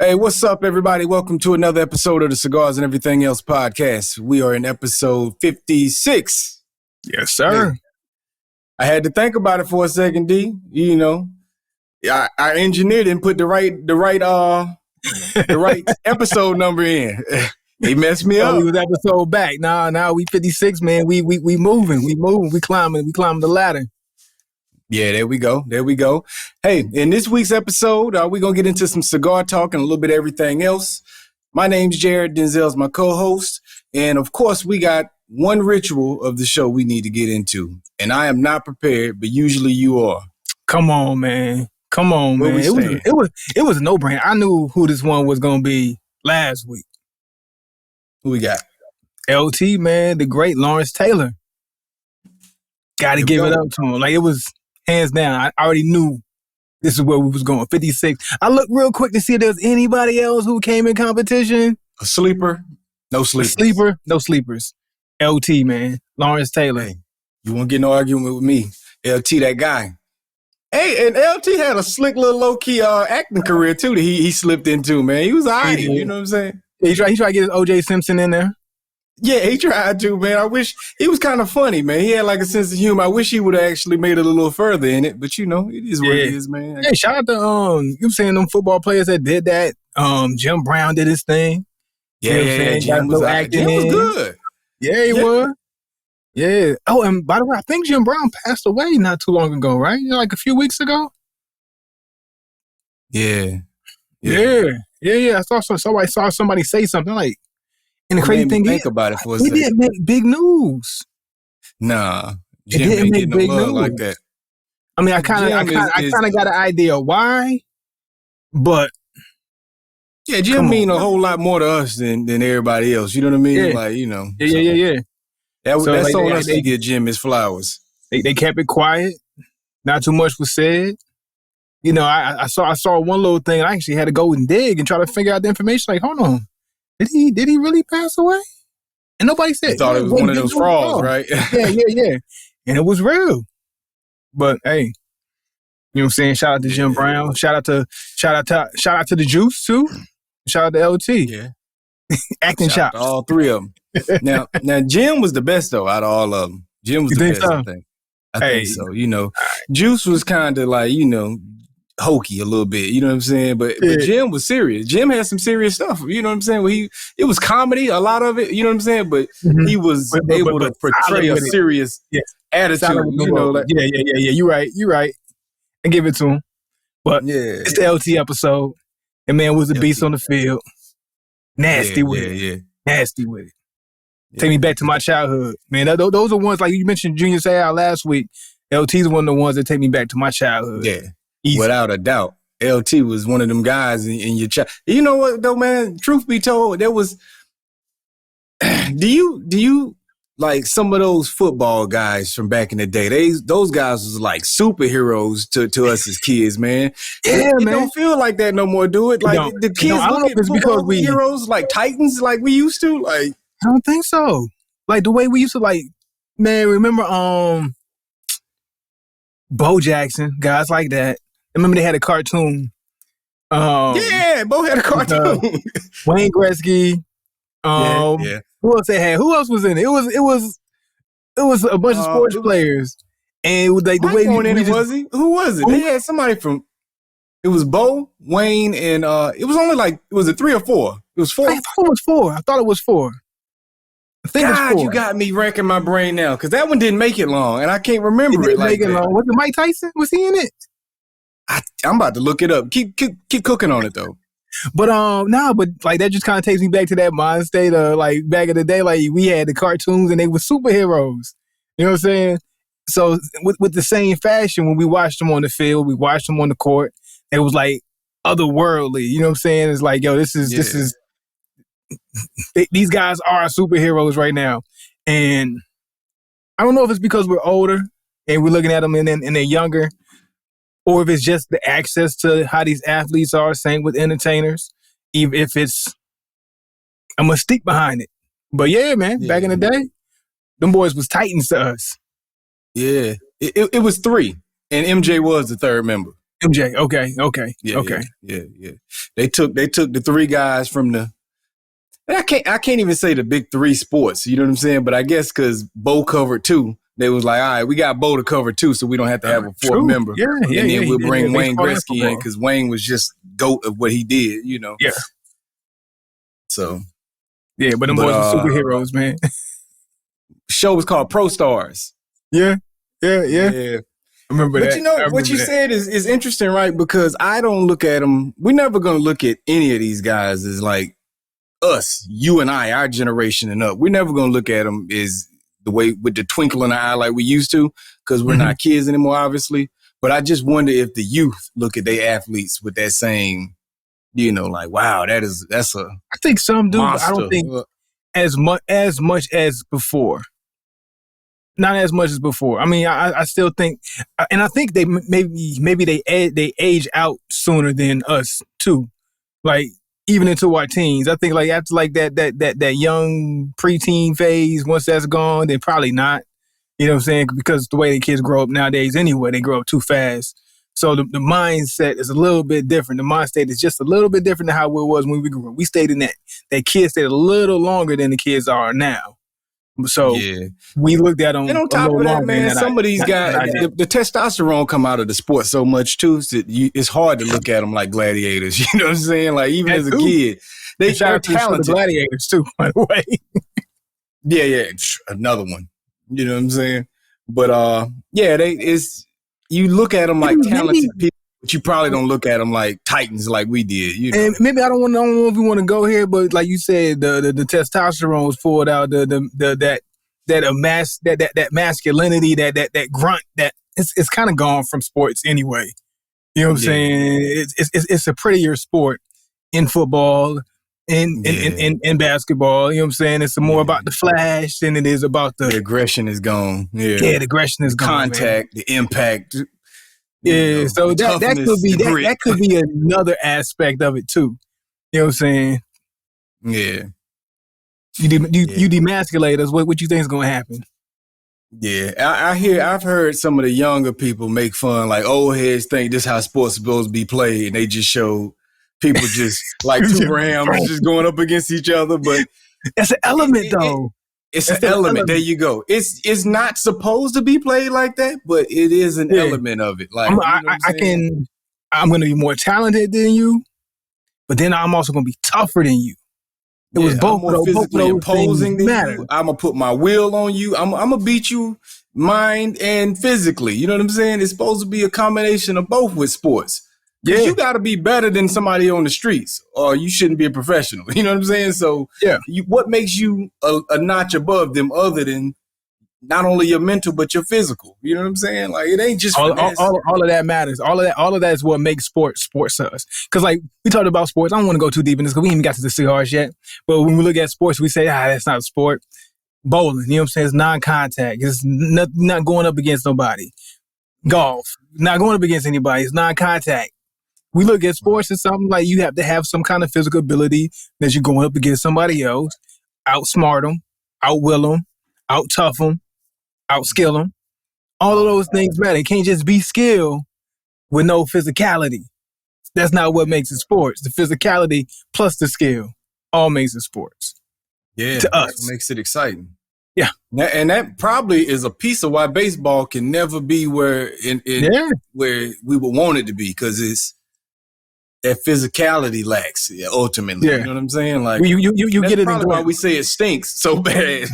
Hey, what's up, everybody? Welcome to another episode of the Cigars and Everything Else podcast. We are in episode 56. Yes, sir. Hey, I had to think about it for a second, D. You know, I engineered and put the right episode number in. He messed me up. We was episode back. Now we 56, man. We moving. We climbing the ladder. Yeah, there we go. Hey, in this week's episode, we're going to get into some cigar talk and a little bit of everything else. My name's Jared. Denzel's my co-host. And, of course, we got one ritual of the show we need to get into. And I am not prepared, but usually you are. Come on, man. It was a no-brainer. I knew who this one was going to be last week. Who we got? LT, man, the great Lawrence Taylor. Got to give it up to him. Like, it was... hands down, I already knew this is where we was going. 56. I looked real quick to see if there was anybody else who came in competition. A sleeper? No sleepers. No sleepers. LT, man. Lawrence Taylor. Hey, you won't get no argument with me. LT, that guy. Hey, and LT had a slick little low-key acting career, too, that he slipped into, man. He was all right, you know what I'm saying? He tried to get his O.J. Simpson in there. Yeah, he tried to, man. I wish he was kind of funny, man. He had like a sense of humor. I wish he would have actually made it a little further in it, but you know, it is what it is, man. Hey, shout out to you saying them football players that did that. Jim Brown did his thing. Yeah, Jim was good. Yeah, he was. Yeah. Oh, and by the way, I think Jim Brown passed away not too long ago, right? Like a few weeks ago. Yeah. I saw somebody say something like. And the crazy thing is, about it for a he didn't make big news. Nah, Jim didn't make big news like that. I mean, I kind of got an idea why, but yeah, Jim mean a whole lot more to us than everybody else. You know what I mean? Yeah. Like, you know. Yeah. That's on us to get Jim his flowers. They kept it quiet. Not too much was said. You know, I saw one little thing. I actually had to go and dig and try to figure out the information. Like, hold on. Did he really pass away? And nobody said. He thought it was one of those frauds, right? Yeah. And it was real. But hey, you know what I'm saying? Shout out to Jim Brown. Shout out to the Juice too. Shout out to LT. Yeah. Acting chops. All three of them. Now Jim was the best though out of all of them. Jim was the best, so? I think so. You know, Juice was kind of like, you know, hokey a little bit, you know what I'm saying? But Jim was serious. Jim had some serious stuff, you know what I'm saying? Well, it was comedy, a lot of it, you know what I'm saying? But he was able to portray a serious attitude, you know? Like, yeah. You're right. I give it to him. But it's the LT episode. And man was a beast on the field. Nasty with it. Take me back to my childhood. Man, those are ones, like you mentioned Junior Seau last week. LT's one of the ones that take me back to my childhood. Yeah. Easy. Without a doubt, LT was one of them guys in your child. You know what though, man? Truth be told, there was. Do you like some of those football guys from back in the day? Those guys was like superheroes to us as kids, man. Yeah, it man. Don't feel like that no more, do it? Like the kids look at football heroes like Titans, like we used to. Like I don't think so. Like the way we used to, like, man. Remember, Bo Jackson, guys like that. Remember they had a cartoon. Bo had a cartoon. Wayne Gretzky. Who else they had? Who else was in it? It was a bunch of sports players. And it was like the way was he? Who was it? They had somebody from. It was Bo, Wayne, and it was only like, was it 3 or 4? It was 4. I thought it was 4. I think it was 4. You got me racking my brain now because that one didn't make it long, and I can't remember it. Like that. Was it Mike Tyson? Was he in it? I'm about to look it up. Keep cooking on it though. But but like that just kind of takes me back to that mind state of like back in the day, like we had the cartoons and they were superheroes. You know what I'm saying? So with the same fashion, when we watched them on the field, we watched them on the court, it was like otherworldly. You know what I'm saying? It's like, yo, this is these guys are superheroes right now. And I don't know if it's because we're older and we're looking at them and they're younger, or if it's just the access to how these athletes are, same with entertainers, even if it's a mystique behind it. But yeah, man, back in the day, them boys was Titans to us. Yeah. It was 3, and MJ was the third member. MJ. Okay. Yeah. They took the three guys from the. I can't even say the big three sports. You know what I'm saying? But I guess because Bo covered two, they was like, all right, we got Bo to cover two, so we don't have to have a fourth member. Yeah. And then we'll bring Wayne Gretzky in because Wayne was just GOAT of what he did. You know. Yeah. So. Yeah, but them boys are superheroes, man. Show was called Pro Stars. Yeah. I remember that. But you know, what you said is interesting, right? Because I don't look at them. We're never going to look at any of these guys as like us, you and I, our generation and up. We're never going to look at them as the way with the twinkle in the eye like we used to because we're not kids anymore, obviously. But I just wonder if the youth look at their athletes with that same, you know, like, wow, that's a I think some do, but I don't think as much as before. Not as much as before. I mean, I still think, and I think they maybe they age out sooner than us too. Like even into our teens. I think like after like that young preteen phase, once that's gone, then probably not. You know what I'm saying? Because the way the kids grow up nowadays anyway, they grow up too fast. So the mindset is a little bit different. The mind state is just a little bit different than how it was when we grew up. We stayed in that kids stayed a little longer than the kids are now. So we looked at them. And on top of that, man, some of these guys, the testosterone come out of the sport so much too. So it's hard to look at them like gladiators. You know what I'm saying? Like even as a kid, they're talented. The gladiators too, by the way. Yeah, another one. You know what I'm saying? But you look at them like talented people, but you probably don't look at them like titans like we did. You know? And maybe I don't know if we want to go here, but like you said, the testosterone was pulled out, that masculinity, that grunt, that it's kind of gone from sports anyway. You know what I'm saying? It's a prettier sport in football, in basketball. You know what I'm saying? It's more about the flash than it is about the aggression is gone. Yeah, the aggression is gone. Contact, the impact. Yeah, so that could be another aspect of it too. You know what I'm saying? Yeah. You demasculate us. What you think is going to happen? Yeah, I've heard some of the younger people make fun, like old heads think this is how sports supposed to be played, and they just show people just like two Rams just going up against each other. But that's an element, though. It's an element. There you go. It's not supposed to be played like that, but it is an element of it. Like I'm going to be more talented than you, but then I'm also going to be tougher than you. It was both more physically imposing than you. I'm gonna put my will on you. I'm gonna beat you mind and physically. You know what I'm saying? It's supposed to be a combination of both with sports. Yeah, you got to be better than somebody on the streets, or you shouldn't be a professional. You know what I'm saying? So, what makes you a notch above them, other than not only your mental but your physical? You know what I'm saying? Like it ain't just all of that matters. All of that is what makes sports us. Because like we talked about sports, I don't want to go too deep in this because we ain't even got to the cigars yet. But when we look at sports, we say, that's not a sport. Bowling, you know what I'm saying? It's non-contact. It's not going up against nobody. Golf, not going up against anybody. It's non-contact. We look at sports as something like you have to have some kind of physical ability that you're going up against somebody else, outsmart them, outwill them, out-tough them, outskill them. All of those things matter. It can't just be skill with no physicality. That's not what makes it sports. The physicality plus the skill all makes it sports. Yeah, to us. That's what makes it exciting. Yeah. And that probably is a piece of why baseball can never be where where we would want it to be, because it's that physicality lacks ultimately. You know what I'm saying? Like you get it probably in why we say it stinks so bad.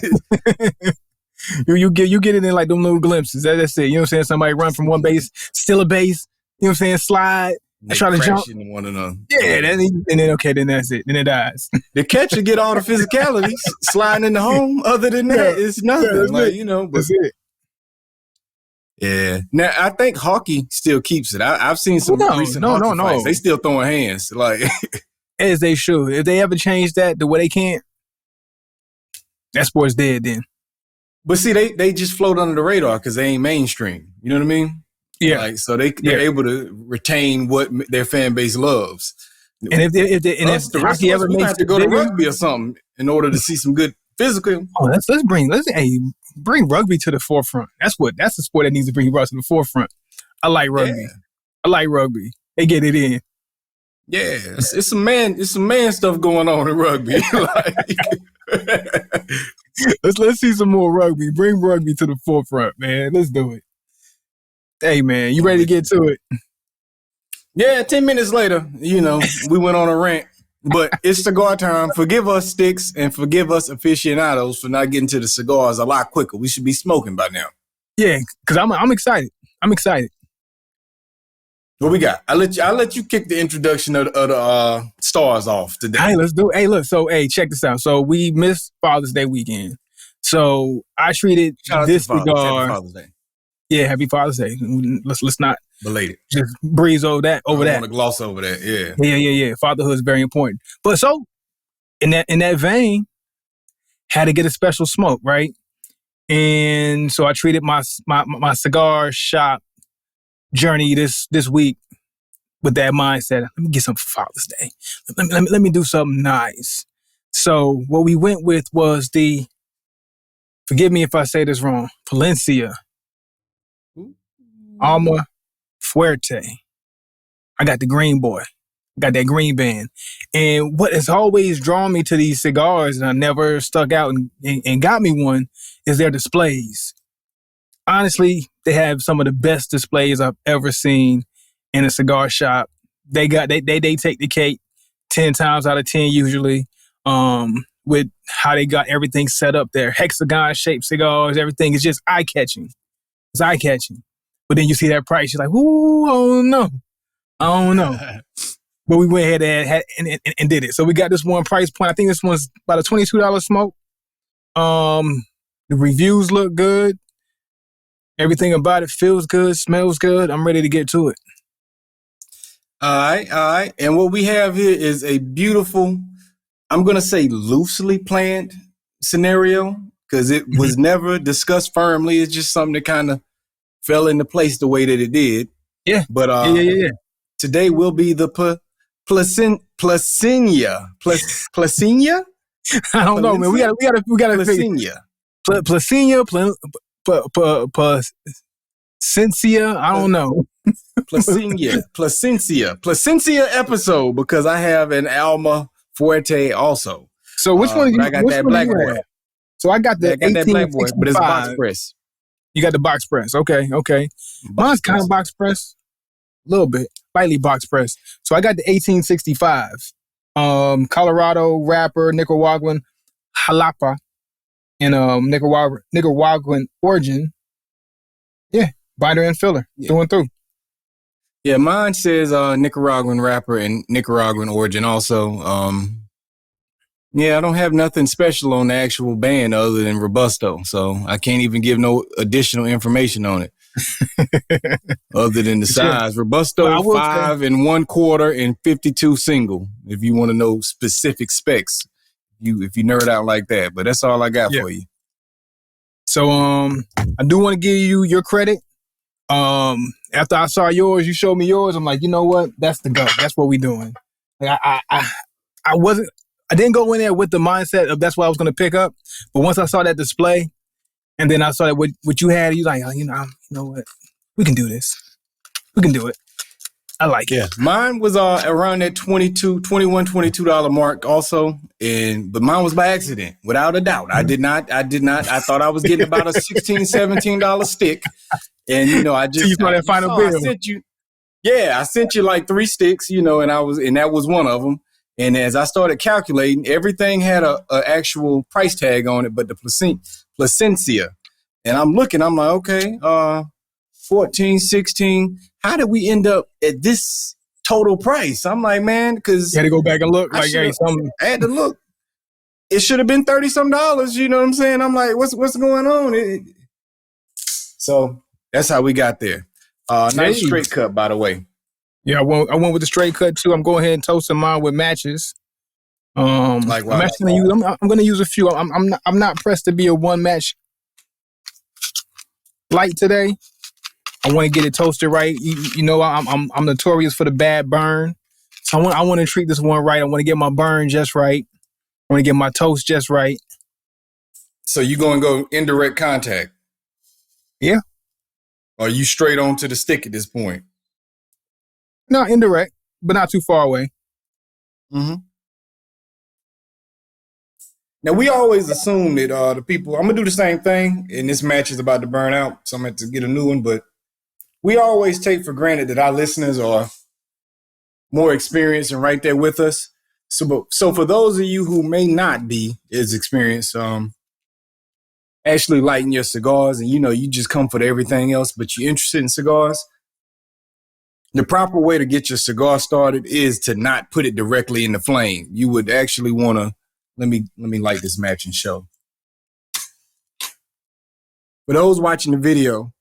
You get it in like them little glimpses. That's it. You know what I'm saying? Somebody run from one base, steal a base, you know what I'm saying? Slide, try to jump. Into one another. Yeah, and then that's it. Then it dies. The catcher get all the physicality sliding in the home. Other than that, it's nothing. That's it. Yeah. Now I think hockey still keeps it. I've seen some recent hockey fights. They still throwing hands, like as they should. If they ever change that the way they can't, that sport's dead then. But see, they just float under the radar because they ain't mainstream. You know what I mean? Yeah. Like so they're able to retain what their fan base loves. And if the rest of us, we have to go to rugby or something in order to see some good physical. Oh, let's bring rugby to the forefront. That's the sport that needs to bring rugby to the forefront. I like rugby. I like rugby. They get it in. Yeah, it's some man stuff going on in rugby. Let's see some more rugby. Bring rugby to the forefront, man. Let's do it. Hey, man, you ready to get to it? Yeah, 10 minutes later, we went on a rant. But it's cigar time. Forgive us, Sticks, and forgive us, aficionados, for not getting to the cigars a lot quicker. We should be smoking by now. Yeah, because I'm excited. I'm excited. What we got? I'll let you kick the introduction of the stars off today. Hey, let's do it. Hey, look. So, check this out. So we missed Father's Day weekend. So I treated this cigar. Happy Father's Day. Yeah, happy Father's Day. Let's not belated. Just breeze over that. I don't want to gloss over that. Yeah. Yeah. Fatherhood is very important. But so in that vein, had to get a special smoke, right? And so I treated my cigar shop journey this week with that mindset. Let me get something for Father's Day. Let me do something nice. So what we went with was forgive me if I say this wrong, Plasencia Alma Fuerte. I got the green boy. Got that green band. And what has always drawn me to these cigars, and I never stuck out and got me one, is their displays. Honestly, they have some of the best displays I've ever seen in a cigar shop. They take the cake 10 times out of 10 usually, with how they got everything set up there. Hexagon-shaped cigars, everything is just eye-catching. It's eye-catching. But then you see that price, you're like, ooh, I don't know. But we went ahead and did it. So we got this one price point. I think this one's about a $22 smoke. The reviews look good. Everything about it feels good, smells good. I'm ready to get to it. All right. And what we have here is a beautiful, I'm going to say loosely planned scenario, because it was never discussed firmly. It's just something that kind of fell into place the way that it did. Yeah. But yeah. Today will be the Plasencia. Plasencia? I don't know, man. We gotta Plasencia. Plasencia, Plasencia. I don't know. Plasencia episode, because I have an Alma Fuerte also. So which one? I got that black boy. So I got the 1865, but it's box press. You got the box press. Okay. Mine's kind of box press, a little bit, slightly box press. So I got the 1865, Colorado wrapper, Nicaraguan jalapa, and Nicaraguan origin. Yeah, binder and filler, through and through. Yeah, mine says Nicaraguan wrapper and Nicaraguan origin also. Yeah, I don't have nothing special on the actual band other than Robusto, so I can't even give no additional information on it other than the size. Robusto 5 1/4 and 52 single. If you want to know specific specs, if you nerd out like that, but that's all I got for you. So I do want to give you your credit. After I saw yours, you showed me yours. I'm like, you know what? That's the go. That's what we doing. Like I didn't go in there with the mindset of that's what I was going to pick up. But once I saw that display, and then I saw that what you had, you like, you know what? We can do this. We can do it. I like it. Yeah. Mine was around that $22 mark also. But mine was by accident, without a doubt. I did not. I thought I was getting about a $16, $17 stick. And, I just... You saw that final bill. I sent you like 3 sticks, and that was one of them. And as I started calculating, everything had a actual price tag on it, but the Plasencia. And I'm like, okay, 14, 16. How did we end up at this total price? I'm like, man, because... You had to go back and look. I had to look. It should have been $30-some, you know what I'm saying? I'm like, what's going on? So that's how we got there. Nice straight cut, by the way. Yeah, I went with the straight cut too. I'm going ahead and toasting mine with matches. Likewise. I'm going to use a few. I'm not pressed to be a one match light today. I want to get it toasted right. I'm notorious for the bad burn, so I want to treat this one right. I want to get my burn just right. I want to get my toast just right. So you going to go indirect contact? Yeah. Or are you straight on to the stick at this point? No, indirect, but not too far away. Mm-hmm. Now, we always assume that the people, I'm going to do the same thing, and this match is about to burn out, so I'm going to get a new one, but we always take for granted that our listeners are more experienced and right there with us. So for those of you who may not be as experienced, actually lighting your cigars and, you just come for everything else, but you're interested in cigars, the proper way to get your cigar started is to not put it directly in the flame. You would actually want to, let me light this match and show. For those watching the video,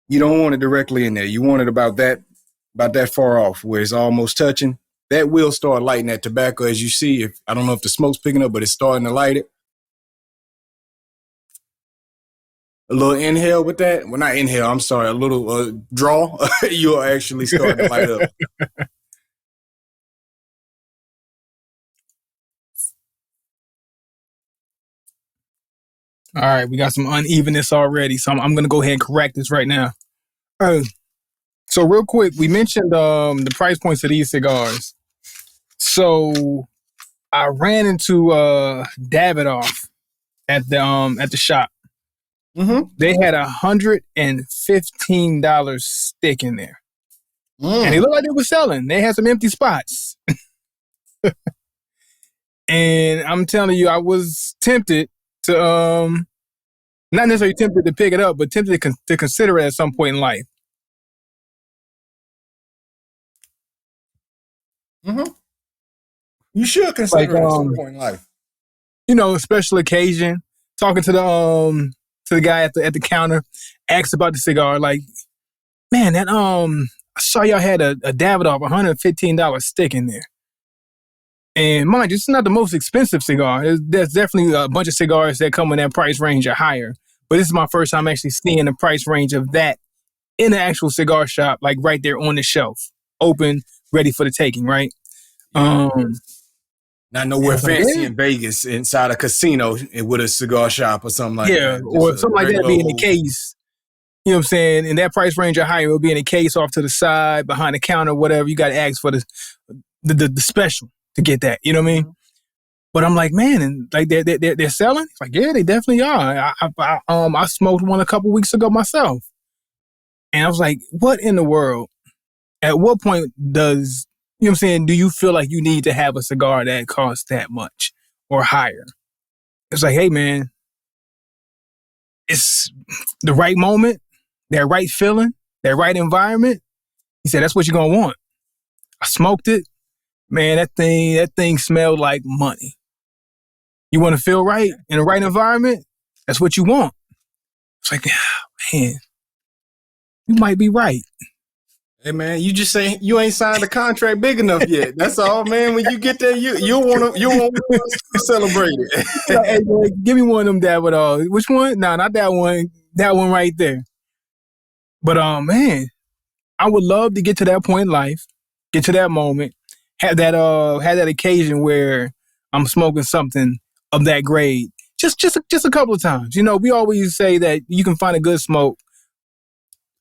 you don't want it directly in there. You want it about that far off where it's almost touching. That will start lighting that tobacco, as you see. I don't know if the smoke's picking up, but it's starting to light it. A little inhale with that. Well, not inhale, I'm sorry. A little draw. You'll actually start to light up. All right, we got some unevenness already, so I'm going to go ahead and correct this right now. So real quick, we mentioned the price points of these cigars. So I ran into Davidoff at the shop. Mm-hmm. They had $115 stick in there. And they looked like they were selling. They had some empty spots. And I'm telling you, I was tempted to, not necessarily tempted to pick it up, but tempted to consider it at some point in life. Mm-hmm. You should consider it at some point in life. Special occasion, talking to the guy at the counter, asked about the cigar, like, man, that I saw y'all had a Davidoff $115 stick in there. And mind you, it's not the most expensive cigar. There's definitely a bunch of cigars that come in that price range or higher. But this is my first time actually seeing the price range of that in the actual cigar shop, like right there on the shelf, open, ready for the taking, right? Not nowhere fancy in Vegas inside a casino with a cigar shop or something like that. Yeah, or something like that be in a case. You know what I'm saying? In that price range or higher, it'll be in a case off to the side, behind the counter, whatever. You got to ask for the special to get that. You know what I mean? Mm-hmm. But I'm like, man, and like they're selling? It's like, yeah, they definitely are. I smoked one a couple weeks ago myself. And I was like, what in the world? At what point does, you know what I'm saying, do you feel like you need to have a cigar that costs that much or higher? It's like, hey, man, it's the right moment, that right feeling, that right environment. He said, that's what you're going to want. I smoked it. Man, that thing smelled like money. You want to feel right in the right environment? That's what you want. It's like, man, you might be right. Hey man, you just say you ain't signed a contract big enough yet. That's all, man. When you get there, you'll want to celebrate it. Hey, boy, give me one of them Davidoff. Which one? No, not that one. That one right there. But man, I would love to get to that point in life, get to that moment, have that occasion where I'm smoking something of that grade. Just a couple of times. We always say that you can find a good smoke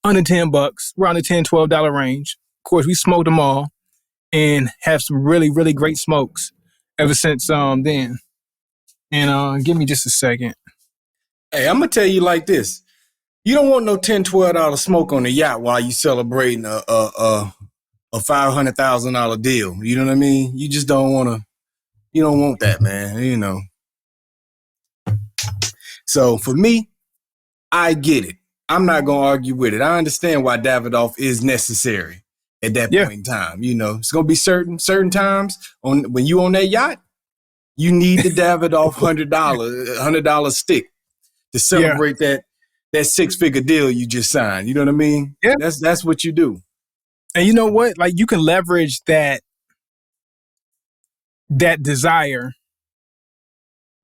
under $10, around the $10, $12 range. Of course, we smoked them all and have some really, really great smokes ever since then. And give me just a second. Hey, I'm gonna tell you like this: you don't want no $10, $12 smoke on the yacht while you celebrating a $500,000 deal. You know what I mean? You just don't want to. You don't want that, man. So for me, I get it. I'm not going to argue with it. I understand why Davidoff is necessary at that point in time. It's going to be certain times when you on that yacht, you need the Davidoff $100 stick to celebrate that 6-figure deal you just signed. You know what I mean? Yeah. That's what you do. And you know what? Like, you can leverage that desire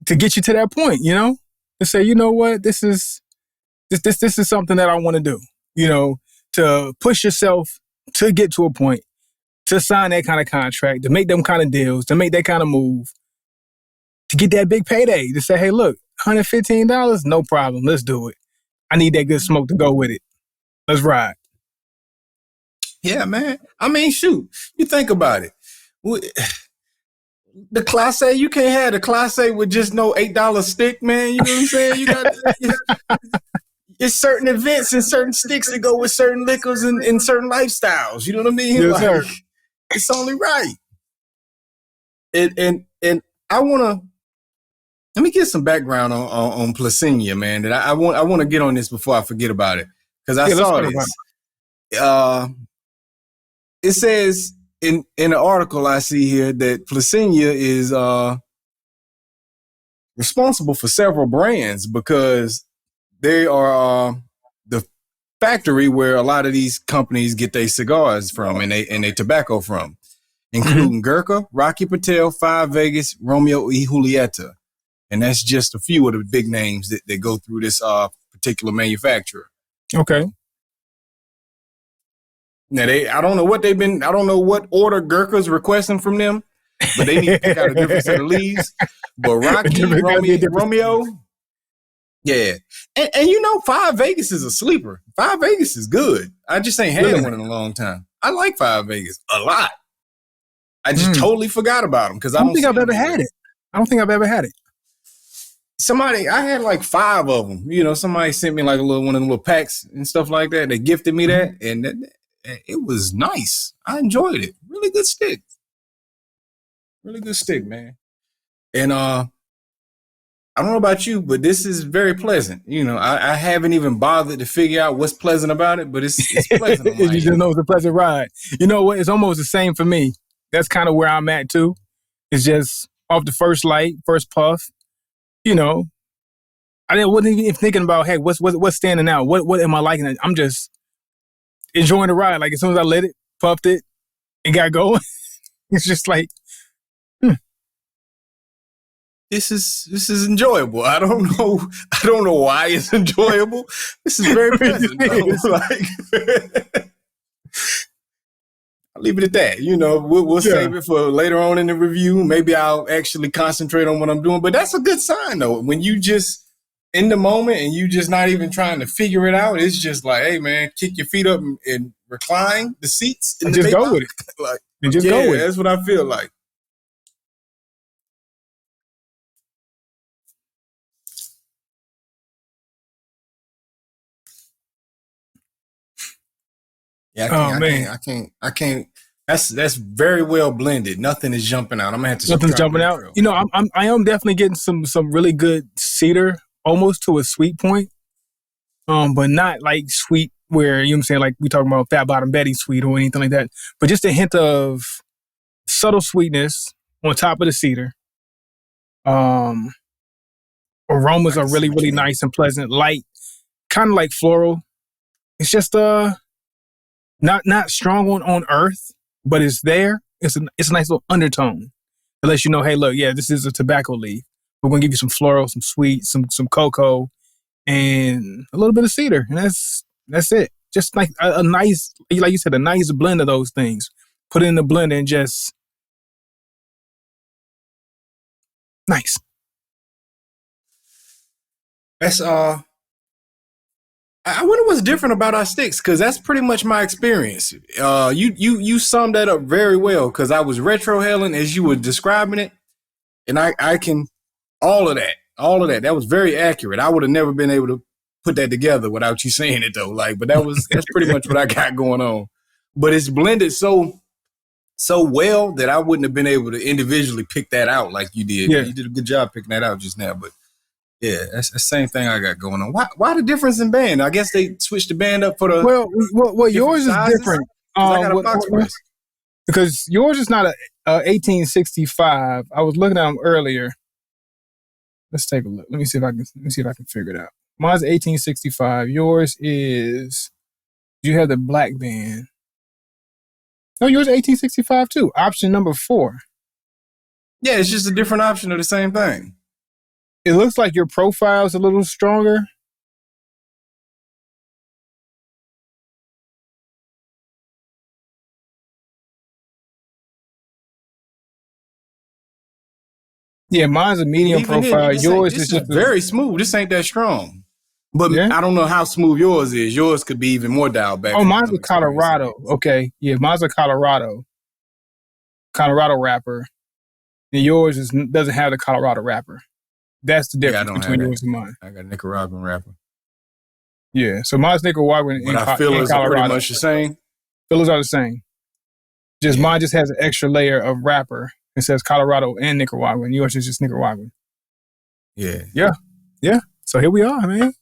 to get you to that point, to say, you know what, this is something that I want to do, to push yourself to get to a point, to sign that kind of contract, to make them kind of deals, to make that kind of move, to get that big payday, to say, hey, look, $115, no problem, let's do it. I need that good smoke to go with it. Let's ride. Yeah, man. I mean, shoot, you think about it. The Class A, you can't have the Class A with just no $8 stick, man. You know what I'm saying? You got it's certain events and certain sticks that go with certain liquors and certain lifestyles. You know what I mean? Yes, sir. It's only right. And I wanna let me get some background on Plasencia, man. That I want to get on this before I forget about it because I saw this. It says in the article I see here that Plasencia is responsible for several brands because they are the factory where a lot of these companies get their cigars from and they tobacco from, including Gurkha, Rocky Patel, Five Vegas, Romeo y Julieta. And that's just a few of the big names that go through this particular manufacturer. Okay. Now I don't know what order Gurkha's requesting from them, but they need to pick out a different set of leaves. But Rocky, Romeo, yeah. And you know, Five Vegas is a sleeper. Five Vegas is good. I just ain't had one in a long time. I like Five Vegas a lot. I just totally forgot about them because I don't think I've ever had it. I don't think I've ever had it. I had like 5 of them. You know, somebody sent me like one of the little packs and stuff like that. They gifted me that, and it was nice. I enjoyed it. Really good stick. Really good stick, man. And I don't know about you, but this is very pleasant. You know, I haven't even bothered to figure out what's pleasant about it, but it's pleasant. You just know it's a pleasant ride. You know what? It's almost the same for me. That's kind of where I'm at too. It's just off the first light, first puff. You know, I wasn't even thinking about, hey, what's standing out? What am I liking? I'm just enjoying the ride. Like as soon as I lit it, puffed it, and got going, it's just like, This is enjoyable. I don't know why it's enjoyable. This is very pleasant. I'll leave it at that. You know, we'll save it for later on in the review. Maybe I'll actually concentrate on what I'm doing. But that's a good sign, though. When you just in the moment and you just not even trying to figure it out, it's just like, hey, man, kick your feet up and recline the seats. And just go with it. Like, and just go with it. That's what I feel like. Yeah, I can't. That's very well blended. Nothing is jumping out. I'm gonna have to. Nothing's jumping out. You know, I am definitely getting some really good cedar, almost to a sweet point, but not like sweet where you know what I'm saying, like we talking about Fat Bottom Betty sweet or anything like that. But just a hint of subtle sweetness on top of the cedar. Aromas are really really nice and pleasant, light, kind of like floral. It's just not strong on earth, but it's there. It's a nice little undertone. It lets you know, hey, look, yeah, this is a tobacco leaf. We're gonna give you some floral, some sweet, some cocoa, and a little bit of cedar, and that's it. Just like a nice, like you said, a nice blend of those things. Put it in the blender and just nice. That's I wonder what's different about our sticks, because that's pretty much my experience. You summed that up very well, because I was retrohaling as you were describing it, and I can all of that. That was very accurate. I would have never been able to put that together without you saying it though. Like, but that's pretty much what I got going on. But it's blended so well that I wouldn't have been able to individually pick that out like you did. Yeah. You did a good job picking that out just now, but. Yeah, that's the same thing I got going on. Why the difference in band? I guess they switched the band up for the. Well, yours is different. I got a box press. Because yours is not a 1865. I was looking at them earlier. Let's take a look. Let me see if I can figure it out. Mine's 1865. Yours is. You have the black band. No, yours is 1865 too. Option number 4. Yeah, it's just a different option of the same thing. It looks like your profile is a little stronger. Yeah, mine's a medium profile. Yours is just very smooth. This ain't that strong. But I don't know how smooth yours is. Yours could be even more dialed back. Oh, mine's a Colorado. Okay. Yeah, mine's a Colorado wrapper. And yours doesn't have the Colorado wrapper. That's the difference between yours and mine. I got a Nicaraguan wrapper. Yeah, so mine's Nicaraguan and Colorado. Fillers are pretty much the same. Fillers are the same. Mine just has an extra layer of wrapper. It says Colorado and Nicaraguan. Yours is just Nicaraguan. Yeah. Yeah. So here we are, man.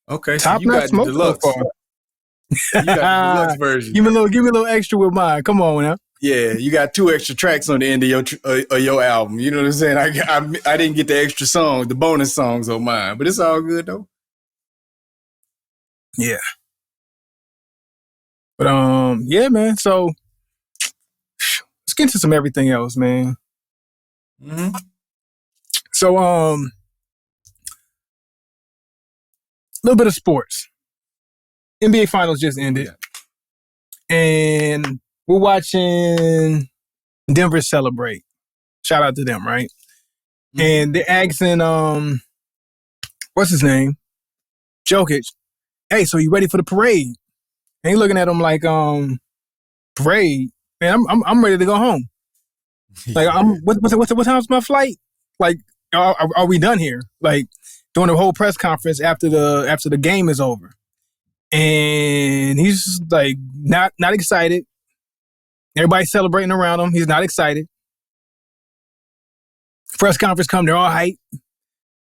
Okay. Top notch smoke so far. You got the deluxe version. Give me a little extra with mine. Come on now. Yeah, you got 2 extra tracks on the end of your album. You know what I'm saying? I didn't get the extra songs, the bonus songs on mine, but it's all good though. Yeah. But yeah, man. So let's get into some everything else, man. Mm-hmm. So a little bit of sports. NBA Finals just ended, and we're watching Denver celebrate. Shout out to them, right? Mm-hmm. And they're asking, what's his name? Jokic. Hey, so you ready for the parade? And he looking at him like, parade? Man, I'm ready to go home. Like, what time's my flight? Like, are we done here? Like, during the whole press conference after the game is over. And he's like not excited. Everybody's celebrating around him. He's not excited. Press conference come, they're all hype.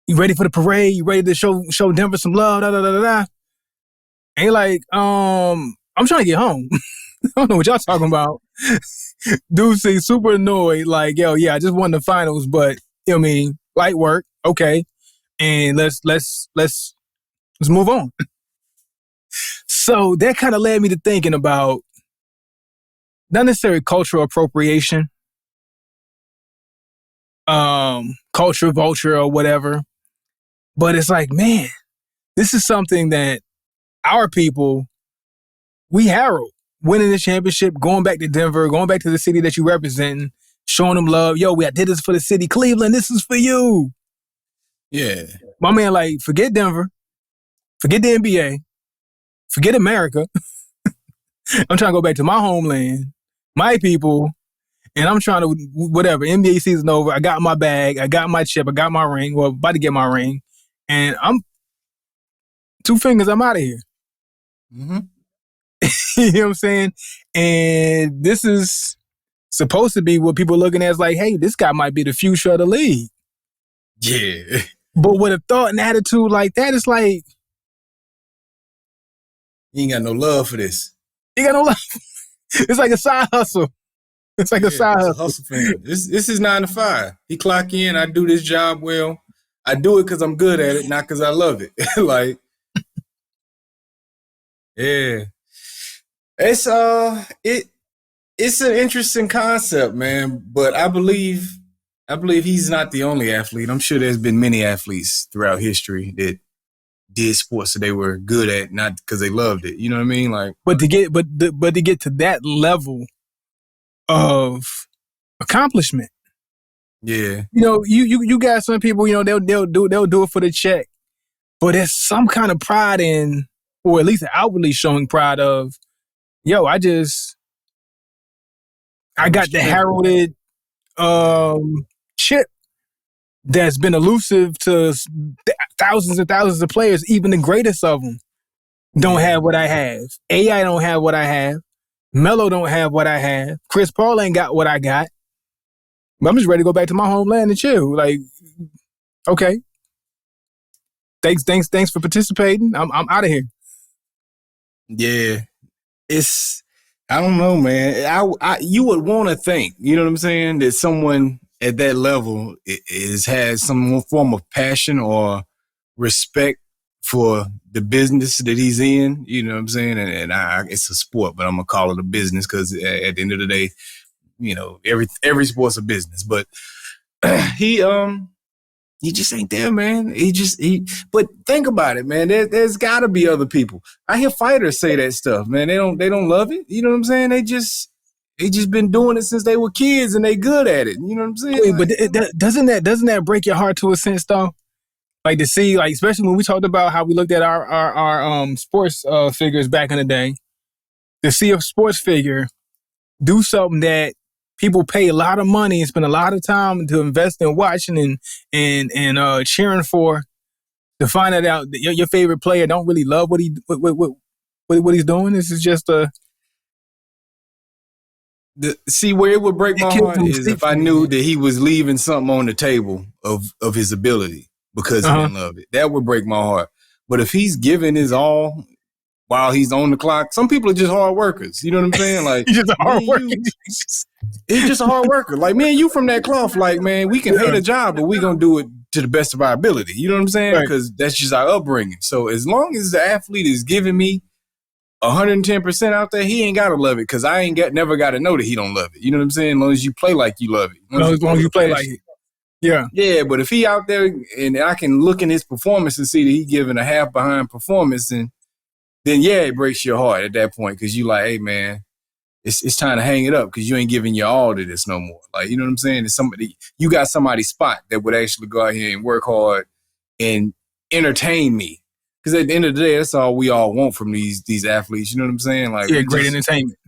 You ready for the parade? You ready to show Denver some love? Da da da da. And he like, I'm trying to get home. I don't know what y'all talking about. Dude seems super annoyed. Like, yo, yeah, I just won the finals, but you know what I mean, light work, okay. And let's move on. So that kind of led me to thinking about not necessarily cultural appropriation, culture vulture or whatever, but it's like, man, this is something that our people, we herald. Winning the championship, going back to Denver, going back to the city that you represent, showing them love. Yo, I did this for the city. Cleveland, this is for you. Yeah. My man, like, forget Denver. Forget the NBA. Forget America. I'm trying to go back to my homeland, my people, and I'm trying to, whatever, NBA season over, I got my bag, I got my chip, I got my ring, well, about to get my ring, and I'm 2 fingers, I'm out of here. Mm-hmm. You know what I'm saying? And this is supposed to be what people are looking at as like, hey, this guy might be the future of the league. Yeah. But with a thought and attitude like that, it's like, you ain't got no love for this. You got no love. It's like a side hustle. It's like a side hustle. This is 9 to 5. He clock in. I do this job well. I do it because I'm good at it, not because I love it. Like, yeah, it's an interesting concept, man. But I believe he's not the only athlete. I'm sure there's been many athletes throughout history that did sports that they were good at, not because they loved it. You know what I mean? Like, but to get to that level of accomplishment, yeah, you know, you got some people, you know, they'll do it for the check, but there's some kind of pride in, or at least outwardly showing pride of, yo, I got the heralded chip that's been elusive to thousands and thousands of players. Even the greatest of them don't have what I have. AI don't have what I have. Melo don't have what I have. Chris Paul ain't got what I got. I'm just ready to go back to my homeland and chill. Like, okay. Thanks for participating. I'm out of here. Yeah. I don't know, man. You would want to think, you know what I'm saying, that someone at that level has some form of passion or respect for the business that he's in, you know what I'm saying? And it's a sport, but I'm going to call it a business because at the end of the day, you know, every sport's a business. But he just ain't there, man. But think about it, man. There's got to be other people. I hear fighters say that stuff, man. They don't love it. You know what I'm saying? They just been doing it since they were kids and they good at it. You know what I'm saying? Wait, but doesn't that break your heart to a sense, though? Like to see, like especially when we talked about how we looked at our sports figures back in the day, to see a sports figure do something that people pay a lot of money and spend a lot of time to invest in watching and cheering for, to find out that your favorite player don't really love what he's doing. This is just see where it would break my heart is if I knew that he was leaving something on the table of his ability because he didn't love it. That would break my heart. But if he's giving his all while he's on the clock, some people are just hard workers. You know what I'm saying? Like he's just a hard worker. He's just a hard worker. Like me and you from that cloth. Like man, we can hate a job, but we gonna do it to the best of our ability. You know what I'm saying? Because that's just our upbringing. So as long as the athlete is giving me 110% out there, he ain't gotta love it because I never got to know that he don't love it. You know what I'm saying? As long as you play like you love it. As long as you play like it. Yeah. Yeah, but if he out there and I can look in his performance and see that he giving a half behind performance, then yeah, it breaks your heart at that point because you like, hey man, it's time to hang it up because you ain't giving your all to this no more. Like, you know what I'm saying? It's you got somebody's spot that would actually go out here and work hard and entertain me. Because at the end of the day, that's all we all want from these athletes. You know what I'm saying? Like, yeah, great entertainment.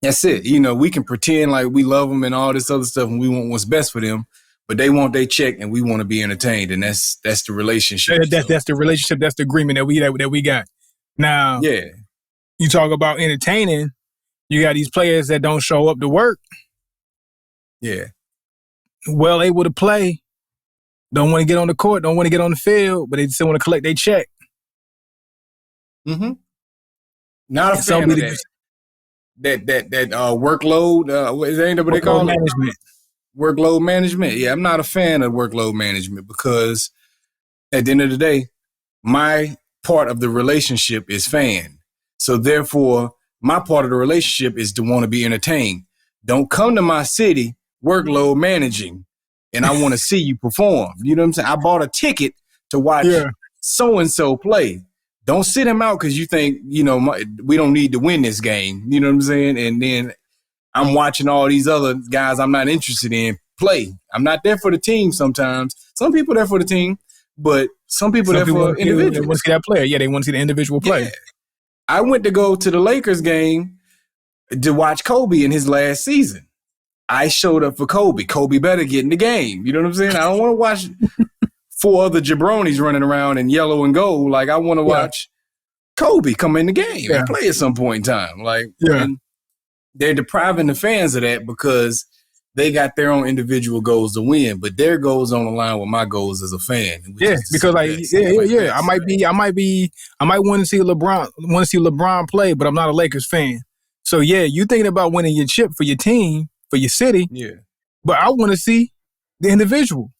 That's it. You know, we can pretend like we love them and all this other stuff and we want what's best for them, but they want their check and we want to be entertained. And that's the relationship. That's the relationship. That's the agreement that we got. Now, yeah, you talk about entertaining. You got these players that don't show up to work. Yeah. Well able to play. Don't want to get on the court, don't want to get on the field, but they still want to collect their check. Mm-hmm. Not a fan of that workload. Is that what they call management. It? Workload management. Yeah, I'm not a fan of workload management because at the end of the day, my part of the relationship is fan. So therefore, my part of the relationship is to want to be entertained. Don't come to my city workload managing. And I want to see you perform. You know what I'm saying? I bought a ticket to watch so-and-so play. Don't sit him out because you think, you know, we don't need to win this game. You know what I'm saying? And then I'm watching all these other guys I'm not interested in play. I'm not there for the team sometimes. Some people are there for the team, but some people are there for individuals. They want to see that player. Yeah, they want to see the individual play. Yeah. I went to go to the Lakers game to watch Kobe in his last season. I showed up for Kobe. Kobe better get in the game. You know what I'm saying? I don't want to watch 4 other jabronis running around in yellow and gold. Like, I want to watch Kobe come in the game and play at some point in time. Like, and they're depriving the fans of that because they got their own individual goals to win, but their goals don't align with my goals as a fan. Yeah, because I might want to see LeBron play, but I'm not a Lakers fan. So yeah, you thinking about winning your chip for your team, for your city. Yeah. But I want to see the individual.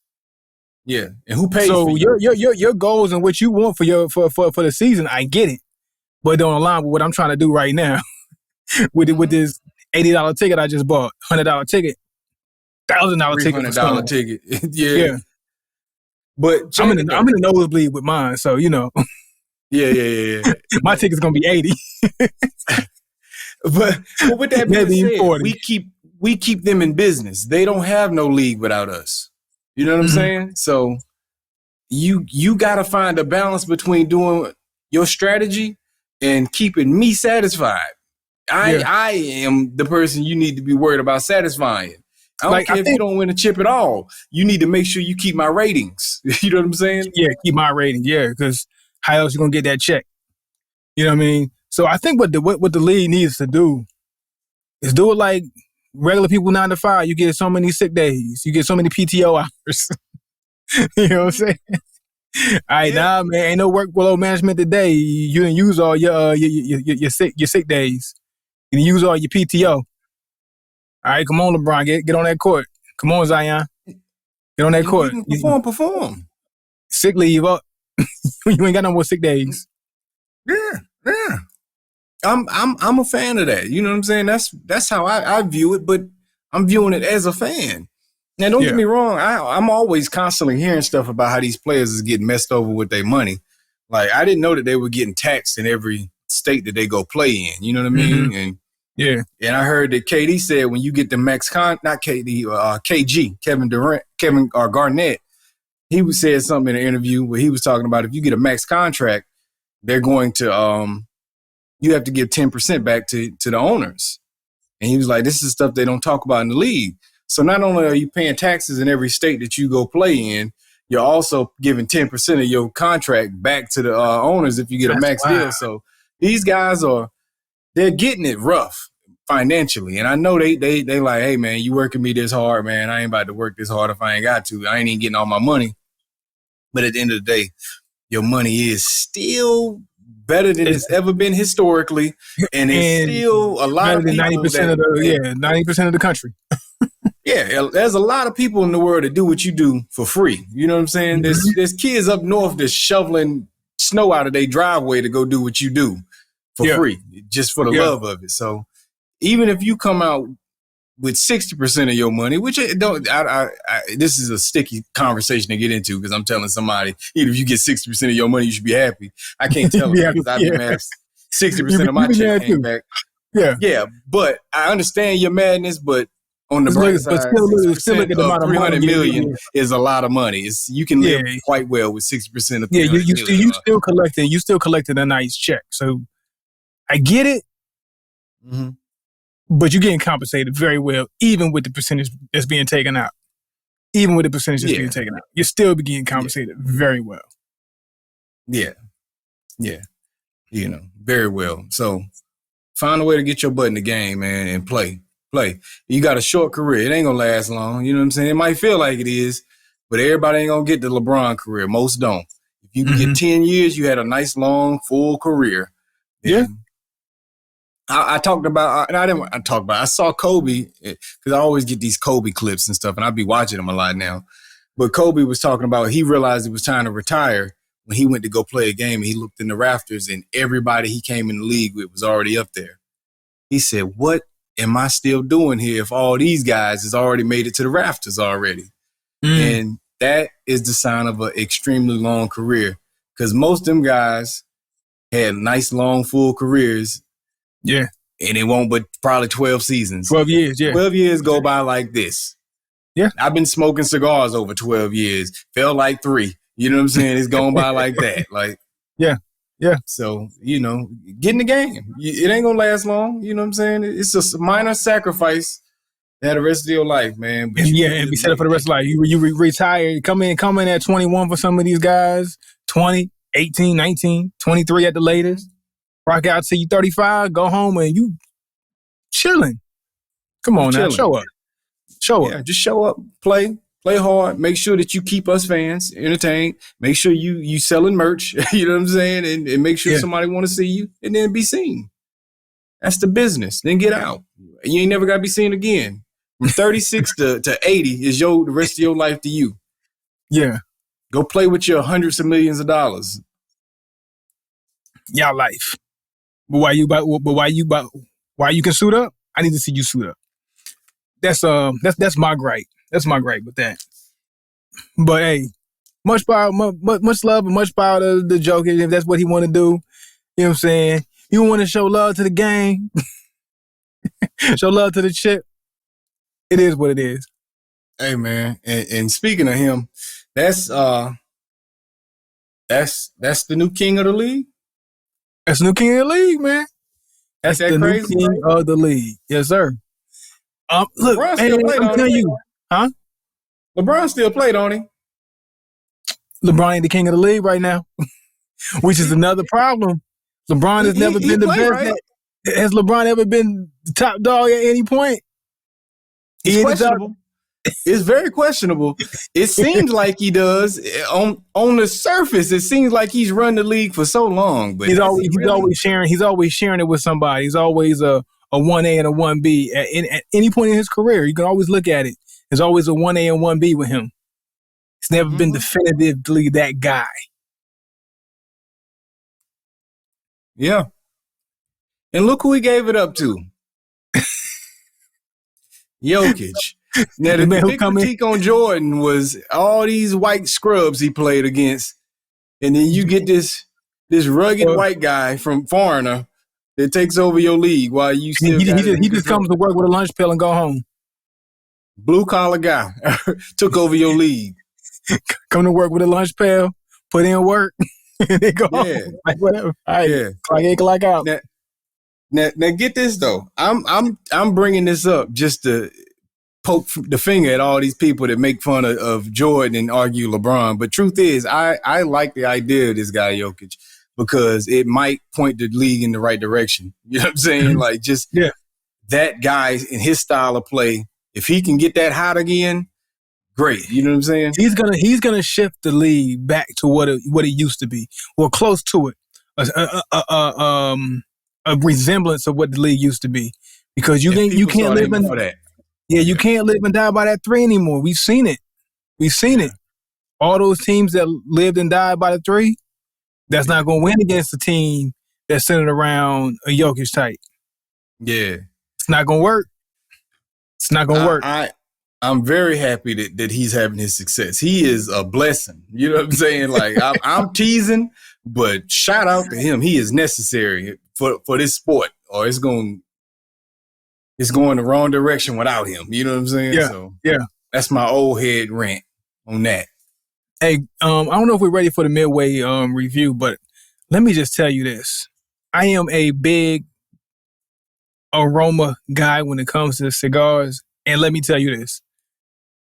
Yeah. And who pays for you? Your goals and what you want for the season, I get it. But don't align with what I'm trying to do right now. with this $80 ticket I just bought, $100 ticket, $1,000 ticket. $300 ticket. Yeah. But I'm in the nosebleed with mine, so you know. Yeah. My ticket's gonna be $80. But with that being said, $40. we keep them in business. They don't have no league without us. You know what I'm saying? So you got to find a balance between doing your strategy and keeping me satisfied. I am the person you need to be worried about satisfying. I don't care if you don't win a chip at all. You need to make sure you keep my ratings. You know what I'm saying? Yeah, keep my rating. Yeah, because how else you gonna get that check? You know what I mean? So I think what the league needs to do is do it like regular people 9 to 5. You get so many sick days. You get so many PTO hours. You know what I'm saying? All right, nah, man, ain't no workload management today. You didn't use all your sick days. You didn't use all your PTO. All right, come on, LeBron, get on that court. Come on, Zion, get on that court. Perform. Sick leave up. You ain't got no more sick days. Yeah. I'm a fan of that. You know what I'm saying? That's how I view it, but I'm viewing it as a fan. Now, don't get me wrong. I'm always constantly hearing stuff about how these players is getting messed over with their money. Like, I didn't know that they were getting taxed in every state that they go play in. You know what I mean? And I heard that KD said when you get the KG, Kevin Garnett, he said something in an interview where he was talking about if you get a max contract, they're going to you have to give 10% back to the owners. And he was like, this is stuff they don't talk about in the league. So not only are you paying taxes in every state that you go play in, you're also giving 10% of your contract back to the owners if you get a max deal. So these guys they're getting it rough financially. And I know they like, hey, man, you working me this hard, man. I ain't about to work this hard if I ain't got to. I ain't even getting all my money. But at the end of the day, your money is still better than it's ever been historically, and it's still a lot of people 90% of the 90% of the country. Yeah, there's a lot of people in the world that do what you do for free. You know what I'm saying? There's kids up north that's shoveling snow out of their driveway to go do what you do for free, just for the love of it. So even if you come out with 60% of your money, which this is a sticky conversation to get into because I'm telling somebody, even if you get 60% of your money, you should be happy. I can't tell them because I'd be mad if 60% of my check came back. Yeah, but I understand your madness, but on the bright side, still look at the amount of 300 million is a lot of money. You can live quite well with 60% of 300 million. You still collecting a nice check. So I get it. Mm-hmm. But you're getting compensated very well, even with the percentage that's being taken out. Even with the percentage that's being taken out, you're still getting compensated very well. Yeah. You know, very well. So find a way to get your butt in the game, man, and play. You got a short career. It ain't gonna last long. You know what I'm saying? It might feel like it is, but everybody ain't gonna get the LeBron career. Most don't. If you get 10 years, you had a nice, long, full career. Yeah. I saw Kobe because I always get these Kobe clips and stuff, and I'll be watching them a lot now. But Kobe was talking about he realized it was time to retire when he went to go play a game, and he looked in the rafters, and everybody he came in the league with was already up there. He said, what am I still doing here if all these guys has already made it to the rafters already? And that is the sign of an extremely long career because most of them guys had nice, long, full careers. Yeah. And it won't but probably 12 seasons. 12 years, yeah. 12 years go by like this. Yeah. I've been smoking cigars over 12 years. Felt like 3. You know what I'm saying? It's going by like that. Like, yeah. So, you know, get in the game. It ain't going to last long. You know what I'm saying? It's a minor sacrifice to have the rest of your life, man. But and be set up for the rest of life. You retire, come in at 21 for some of these guys, 20, 18, 19, 23 at the latest. Rock out till you 35, go home and you chilling. Come on now, show up. Yeah, just show up, play hard, make sure that you keep us fans entertained, make sure you selling merch, you know what I'm saying, and make sure somebody want to see you and then be seen. That's the business. Then get out. You ain't never got to be seen again. From 36 to 80 is the rest of your life to you. Yeah. Go play with your hundreds of millions of dollars. Y'all life. But why you can suit up? I need to see you suit up. That's my gripe. That's my gripe with that. But hey, much power, much love, and much power to the Joker if that's what he want to do. You know what I'm saying? You want to show love to the game, show love to the chip. It is what it is. Hey man, and speaking of him, that's the new king of the league. That's the new king of the league, man. That's the new king of the league. Yes, sir. Look, LeBron still played, I'm telling you. Huh? LeBron still played, don't he? LeBron ain't the king of the league right now, which is another problem. LeBron has never been the best. Right? Has LeBron ever been the top dog at any point? He's questionable. It's very questionable. It seems like he does. On the surface, it seems like he's run the league for so long. But he's always sharing it with somebody. He's always a 1A and a 1B. At any point in his career, you can always look at it. There's always a 1A and 1B with him. He's never been definitively that guy. Yeah. And look who he gave it up to. Jokic. Now, the big critique on Jordan was all these white scrubs he played against. And then you get this rugged white guy from foreigner that takes over your league while you still he just comes to work with a lunch pail and go home. Blue collar guy took over your league. come to work with a lunch pail, put in work, and they go home. Like whatever. All right, clock in, clock out. Now get this though. I'm bringing this up just to poke the finger at all these people that make fun of Jordan and argue LeBron. But truth is, I like the idea of this guy Jokic because it might point the league in the right direction. You know what I'm saying? Like just that guy in his style of play, if he can get that hot again, great. You know what I'm saying? He's gonna shift the league back to what it used to be, or close to it, a resemblance of what the league used to be. Because you can't live in that. Yeah, you can't live and die by that 3 anymore. We've seen it. It. All those teams that lived and died by the 3, that's not going to win against a team that's centered around a Jokic type. Yeah. It's not going to work. It's not going to work. I'm very happy that he's having his success. He is a blessing. You know what I'm saying? Like, I'm teasing, but shout out to him. He is necessary for this sport, or it's going the wrong direction without him. You know what I'm saying? Yeah. So, that's my old head rant on that. Hey, I don't know if we're ready for the midway review, but let me just tell you this. I am a big aroma guy when it comes to cigars. And let me tell you this.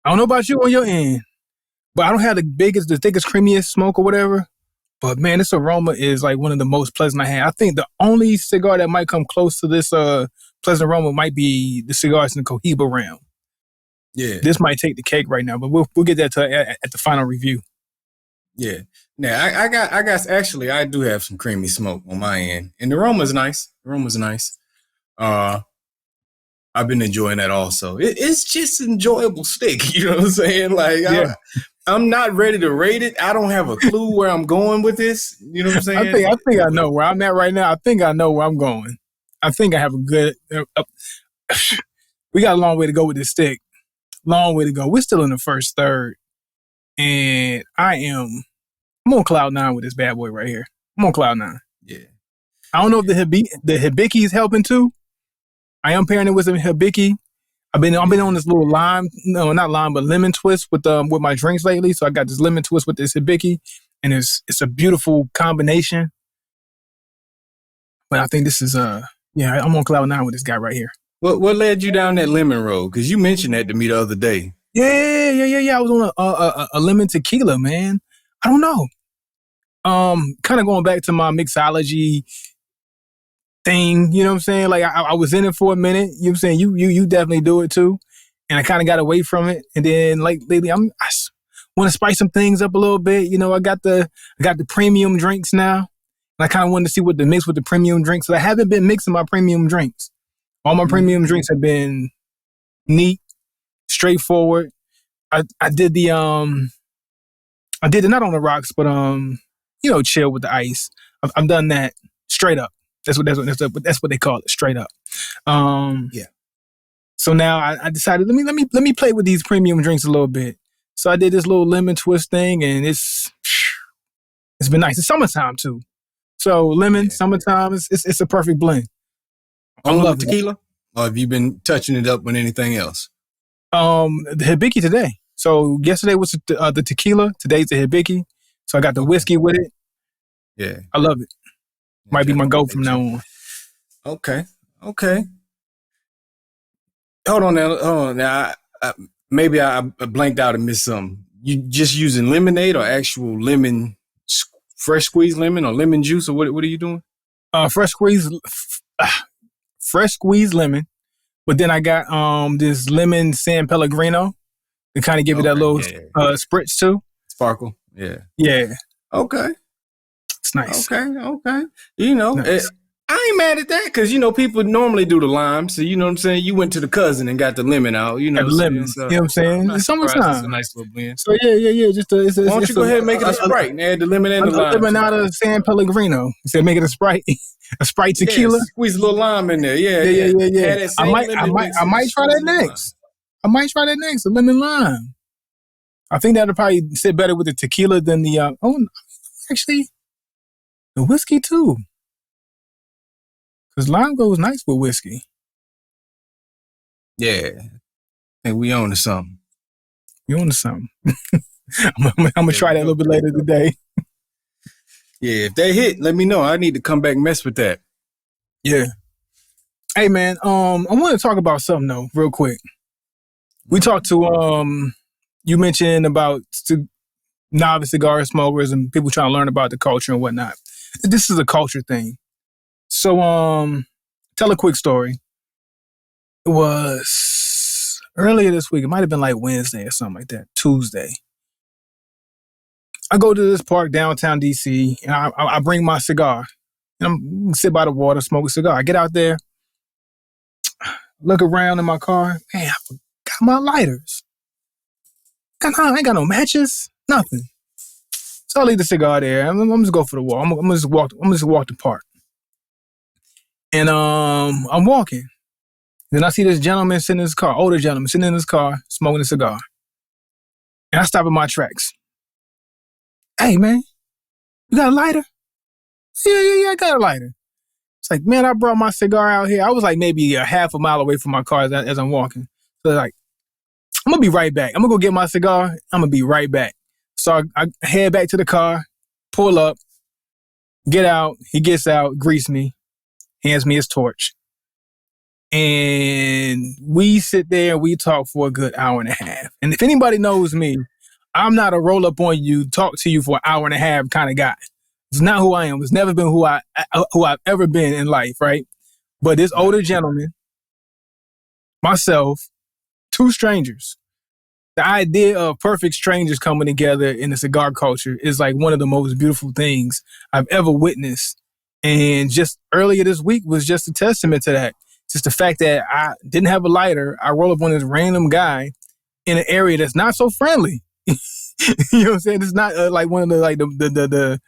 I don't know about you on your end, but I don't have the thickest, creamiest smoke or whatever. But man, this aroma is like one of the most pleasant I had. I think the only cigar that might come close to this pleasant aroma might be the cigars in the Cohiba realm. Yeah. This might take the cake right now, but we'll get that at the final review. Yeah. Now I do have some creamy smoke on my end. And the aroma's nice. I've been enjoying that also. It's just enjoyable stick. You know what I'm saying? Like, I'm not ready to rate it. I don't have a clue where I'm going with this. You know what I'm saying? I think I know where I'm at right now. I think I know where I'm going. I think I have a good... we got a long way to go with this stick. Long way to go. We're still in the first third. And I'm on cloud 9 with this bad boy right here. I'm on cloud 9. Yeah. I don't know if the Hibiki is helping too. I am pairing it with some Hibiki. I've been on this little lemon twist with my drinks lately. So I got this lemon twist with this Hibiki, and it's a beautiful combination. But I think this is I'm on cloud 9 with this guy right here. What led you down that lemon road? Because you mentioned that to me the other day. Yeah. I was on a lemon tequila, man. I don't know. Kind of going back to my mixology thing, you know what I'm saying? Like I was in it for a minute. You know what I'm saying? You definitely do it too. And I kind of got away from it. And then like lately I want to spice some things up a little bit. You know, I got the premium drinks now. And I kind of wanted to see what to mix with the premium drinks. So I haven't been mixing my premium drinks. All my premium drinks have been neat, straightforward. I did the not on the rocks, but chill with the ice. I've done that straight up. That's what they call it, straight up. So now I decided let me play with these premium drinks a little bit. So I did this little lemon twist thing, and it's been nice. It's summertime too, so summertime. It's a perfect blend. Only with tequila, or have you been touching it up with anything else? The Hibiki today. So yesterday was the tequila. Today's the Hibiki. So I got the whiskey with it. Yeah, I love it. Might be my go from now on. Okay. Hold on now. Maybe I blanked out and missed something. You just using lemonade or actual lemon, fresh squeezed lemon or lemon juice, or what are you doing? Fresh squeezed lemon. But then I got this lemon San Pellegrino to kind of give it that little spritz too. Sparkle. Yeah. Yeah. Okay. It's nice. Okay. You know, nice. I ain't mad at that because, people normally do the lime. So, you know what I'm saying? You went to the cousin and got the lemon out. You know the lemon. So, you know what I'm saying? It's summertime. It's a nice little blend. So, yeah. Why don't you go ahead and make it a Sprite and add the lemon and the lime? Lemon out of San Pellegrino. You said make it a Sprite. A Sprite tequila. Squeeze a little lime in there. Yeah. I might try that next. I might try that next. A lemon lime. I think that'll probably sit better with the tequila than the actually the whiskey too. Because lime goes nice with whiskey. Yeah. I think we on to something. You on to something. I'm gonna try that a little bit later today. Yeah, if they hit, let me know. I need to come back and mess with that. Yeah. Hey man, I want to talk about something though, real quick. We talked to you mentioned about novice cigar smokers and people trying to learn about the culture and whatnot. This is a culture thing. So tell a quick story. It was earlier this week. It might have been like Wednesday or something like that. Tuesday. I go to this park downtown DC and I bring my cigar. And I'm sit by the water, smoke a cigar. I get out there, look around in my car. Man, I forgot my lighters. I ain't got no matches, nothing. So I leave the cigar there. I'm just go for the walk. I'm gonna just walk the park. And I'm walking. Then I see this gentleman sitting in his car, older gentleman sitting in his car, smoking a cigar. And I stop in my tracks. Hey man, you got a lighter? Yeah, I got a lighter. It's like, man, I brought my cigar out here. I was like maybe a half a mile away from my car as I'm walking. So like, I'm gonna be right back. I'm gonna go get my cigar. I'm gonna be right back. So I head back to the car, pull up, get out. He gets out, greets me, hands me his torch. And we sit there and we talk for a good hour and a half. And if anybody knows me, I'm not a roll up on you, talk to you for an hour and a half kind of guy. It's not who I am. It's never been who I've ever been in life, right? But this older gentleman, myself, two strangers. The idea of perfect strangers coming together in the cigar culture is like one of the most beautiful things I've ever witnessed. And just earlier this week was just a testament to that. Just the fact that I didn't have a lighter. I roll up on this random guy in an area that's not so friendly. You know what I'm saying? It's not like one of the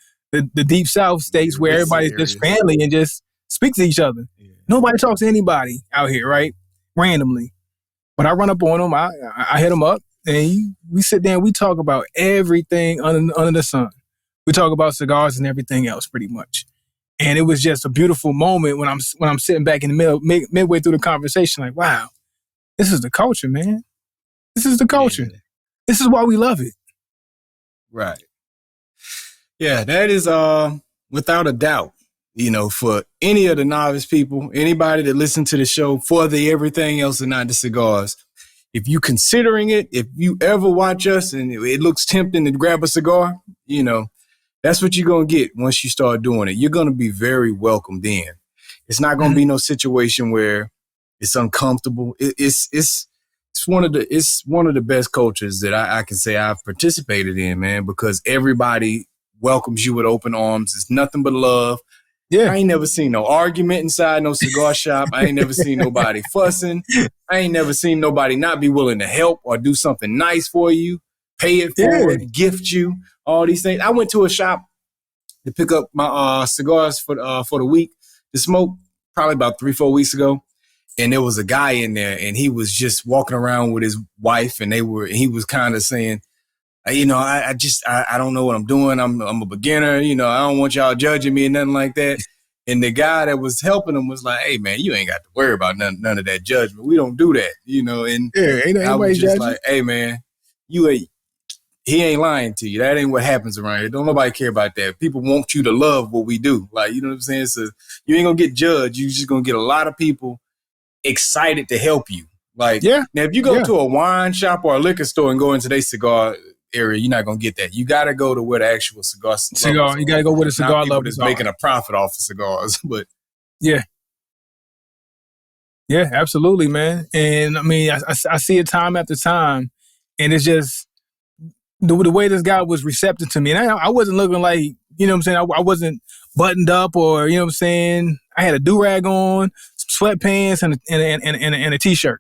deep South states where everybody's just family and just speak to each other. Yeah. Nobody talks to anybody out here, right? Randomly. But I run up on him. I hit him up. And we sit there and we talk about everything under the sun. We talk about cigars and everything else pretty much. And it was just a beautiful moment when I'm sitting back in the middle, midway through the conversation, like, wow, this is the culture, man. This is the culture. Yeah. This is why we love it. Right. Yeah, that is without a doubt, for any of the novice people, anybody that listen to the show for the everything else and not the cigars. If you considering it, if you ever watch us and it looks tempting to grab a cigar, that's what you're going to get once you start doing it. You're going to be very welcomed in. It's not going to be no situation where it's uncomfortable. It's one of the best cultures that I can say I've participated in, man, because everybody welcomes you with open arms. It's nothing but love. Yeah. I ain't never seen no argument inside no cigar shop. I ain't never seen nobody fussing. I ain't never seen nobody not be willing to help or do something nice for you, pay it forward, gift you, all these things. I went to a shop to pick up my cigars for the week to smoke probably about 3-4 weeks ago. And there was a guy in there and he was just walking around with his wife and he was kind of saying, I don't know what I'm doing. I'm a beginner. I don't want y'all judging me and nothing like that. And the guy that was helping him was like, hey, man, you ain't got to worry about none of that judgment. We don't do that, and I was just like, hey, man, he ain't lying to you. That ain't what happens around here. Don't nobody care about that. People want you to love what we do. Like, you know what I'm saying? So you ain't going to get judged. You're just going to get a lot of people excited to help you. Like, now if you go to a wine shop or a liquor store and go into their cigar area, you're not gonna get that. You gotta go to where the actual cigar. You gotta go where the cigar lovers are making a profit off of cigars. But yeah, absolutely, man. And I mean, I see it time after time, and it's just the way this guy was receptive to me. And I wasn't looking like, you know what I'm saying. I wasn't buttoned up or, you know what I'm saying. I had a do-rag on, some sweatpants, and a t-shirt.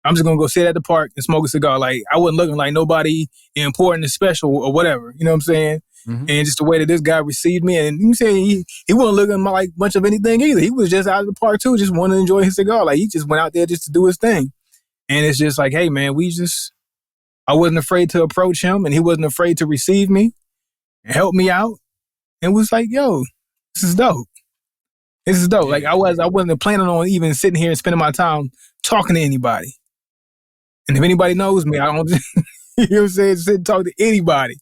I'm just going to go sit at the park and smoke a cigar. Like, I wasn't looking like nobody important and special or whatever. You know what I'm saying? Mm-hmm. And just the way that this guy received me. And you say he wasn't looking like much of anything either. He was just out of the park too, just wanting to enjoy his cigar. Like, he just went out there just to do his thing. And it's just like, hey, man, I wasn't afraid to approach him and he wasn't afraid to receive me and help me out. And was like, yo, this is dope. This is dope. Like, I wasn't planning on even sitting here and spending my time talking to anybody. And if anybody knows me, I don't You know what I'm saying? Just didn't talk to anybody.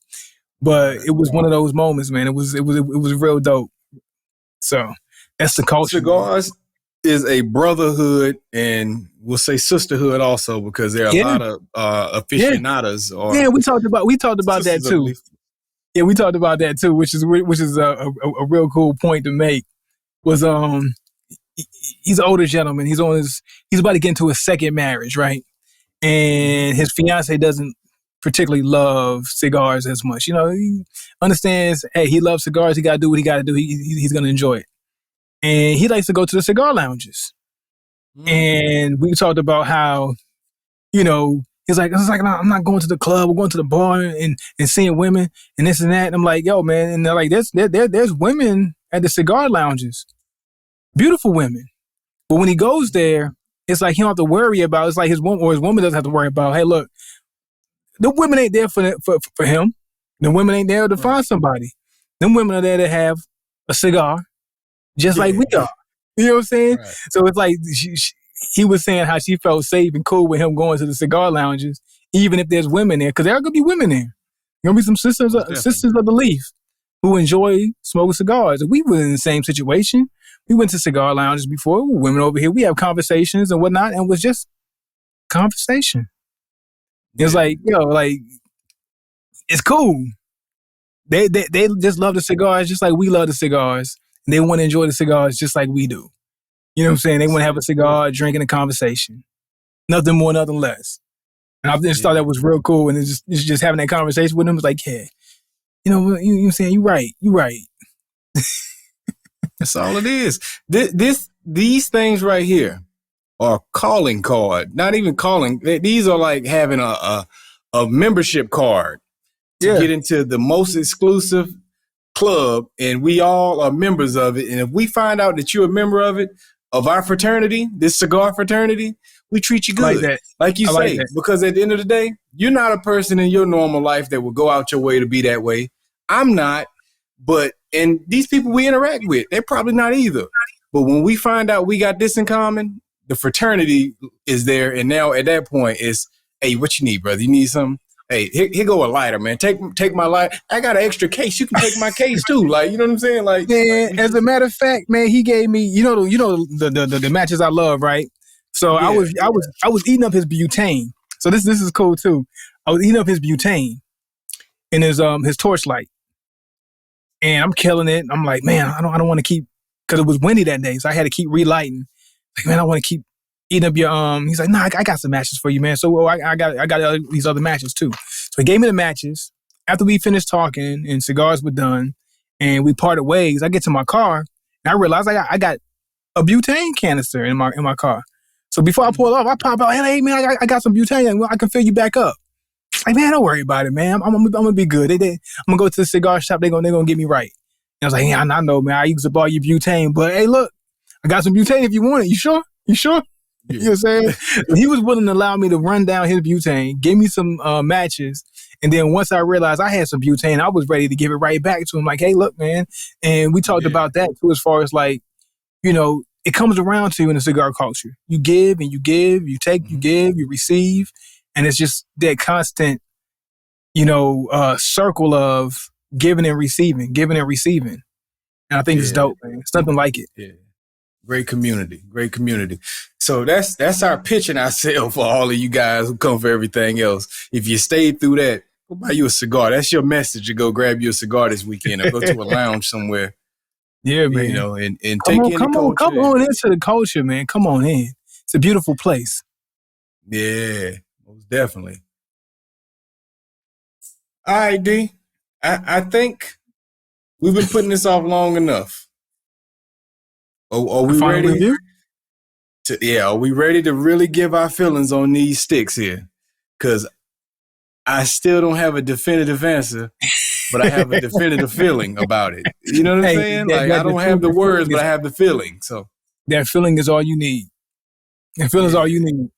But it was one of those moments, man. It was real dope. So that's the culture. Cigars is a brotherhood, and we'll say sisterhood also, because there are a lot of aficionados. Yeah, we talked about that too. Yeah, we talked about that too, which is a real cool point to make. Was he's an older gentleman. He's about to get into his second marriage, right? And his fiance doesn't particularly love cigars as much. You know, he understands, hey, he loves cigars. He got to do what he got to do. He's going to enjoy it. And he likes to go to the cigar lounges. And we talked about how, you know, he's like, no, I'm not going to the club. We're going to the bar and seeing women and this and that. And I'm like, yo, man. And they're like, there's women at the cigar lounges. Beautiful women. But when he goes there, it's like he don't have to worry about, it's like his woman doesn't have to worry about, hey, look, the women ain't there for him. The women ain't there to find somebody. Them women are there to have a cigar, just like we are. You know what I'm saying? Right. So it's like he was saying how she felt safe and cool with him going to the cigar lounges, even if there's women there, because there are going to be women there. There going to be some sisters of the leaf who enjoy smoking cigars. And we were in the same situation. We went to cigar lounges before. Women over here, we have conversations and whatnot, and it was just conversation. It's like, like, it's cool. They just love the cigars just like we love the cigars. And they want to enjoy the cigars just like we do. You know what I'm saying? They want to have a cigar, drinking a conversation. Nothing more, nothing less. And I just thought that was real cool. And it's just having that conversation with them. It's like, yeah, you know what I'm saying? You're right. That's all it is. These things right here are calling card. Not even calling. These are like having a membership card to get into the most exclusive club, and we all are members of it. And if we find out that you're a member of it, of our fraternity, this cigar fraternity, we treat you good. Like you say, because at the end of the day, you're not a person in your normal life that will go out your way to be that way. I'm not. And these people we interact with, they're probably not either. But when we find out we got this in common, the fraternity is there. And now at that point, it's, hey, what you need, brother? You need something? Hey, here go a lighter, man. Take my lighter. I got an extra case. You can take my case too. Like, you know what I'm saying? Like, man, as a matter of fact, man, he gave me, you know the matches I love, right? So I was eating up his butane. So this is cool too. I was eating up his butane in his torchlight. And I'm killing it. I'm like, man, I don't want to keep, because it was windy that day, so I had to keep relighting. Like, man, I want to keep eating up your He's like, nah, I got some matches for you, man. So I got these other matches too. So he gave me the matches. After we finished talking and cigars were done, and we parted ways, I get to my car and I realized I got a butane canister in my car. So before I pull off, I pop out, hey man, I got some butane. I can fill you back up. Like, man, don't worry about it, man. I'm gonna be good. I'm gonna go to the cigar shop. They're gonna get me right. And I was like, yeah, I know, man. I used up all your butane, but hey, look, I got some butane if you want it. You sure? Yeah. You know what I'm saying? He was willing to allow me to run down his butane, give me some matches, and then once I realized I had some butane, I was ready to give it right back to him. Like, hey, look, man. And we talked about that too, as far as like, you know, it comes around to you in the cigar culture. You give and you give, you take, you give, you receive. And it's just that constant, you know, circle of giving and receiving. And I think it's dope, man. It's nothing like it. Yeah. Great community. So that's our pitching ourselves for all of you guys who come for everything else. If you stayed through that, go buy you a cigar. That's your message to go grab you a cigar this weekend or go to a lounge somewhere. Yeah, man. You know, and take in the culture. Come on into the culture, man. Come on in. It's a beautiful place. Yeah, most definitely. All right, D. I think we've been putting this off long enough. Are we ready? Are we ready to really give our feelings on these sticks here? Because I still don't have a definitive answer, but I have a definitive feeling about it. You know what I'm saying? I don't have the words, but I have the feeling. So that feeling is all you need. That feeling is all you need.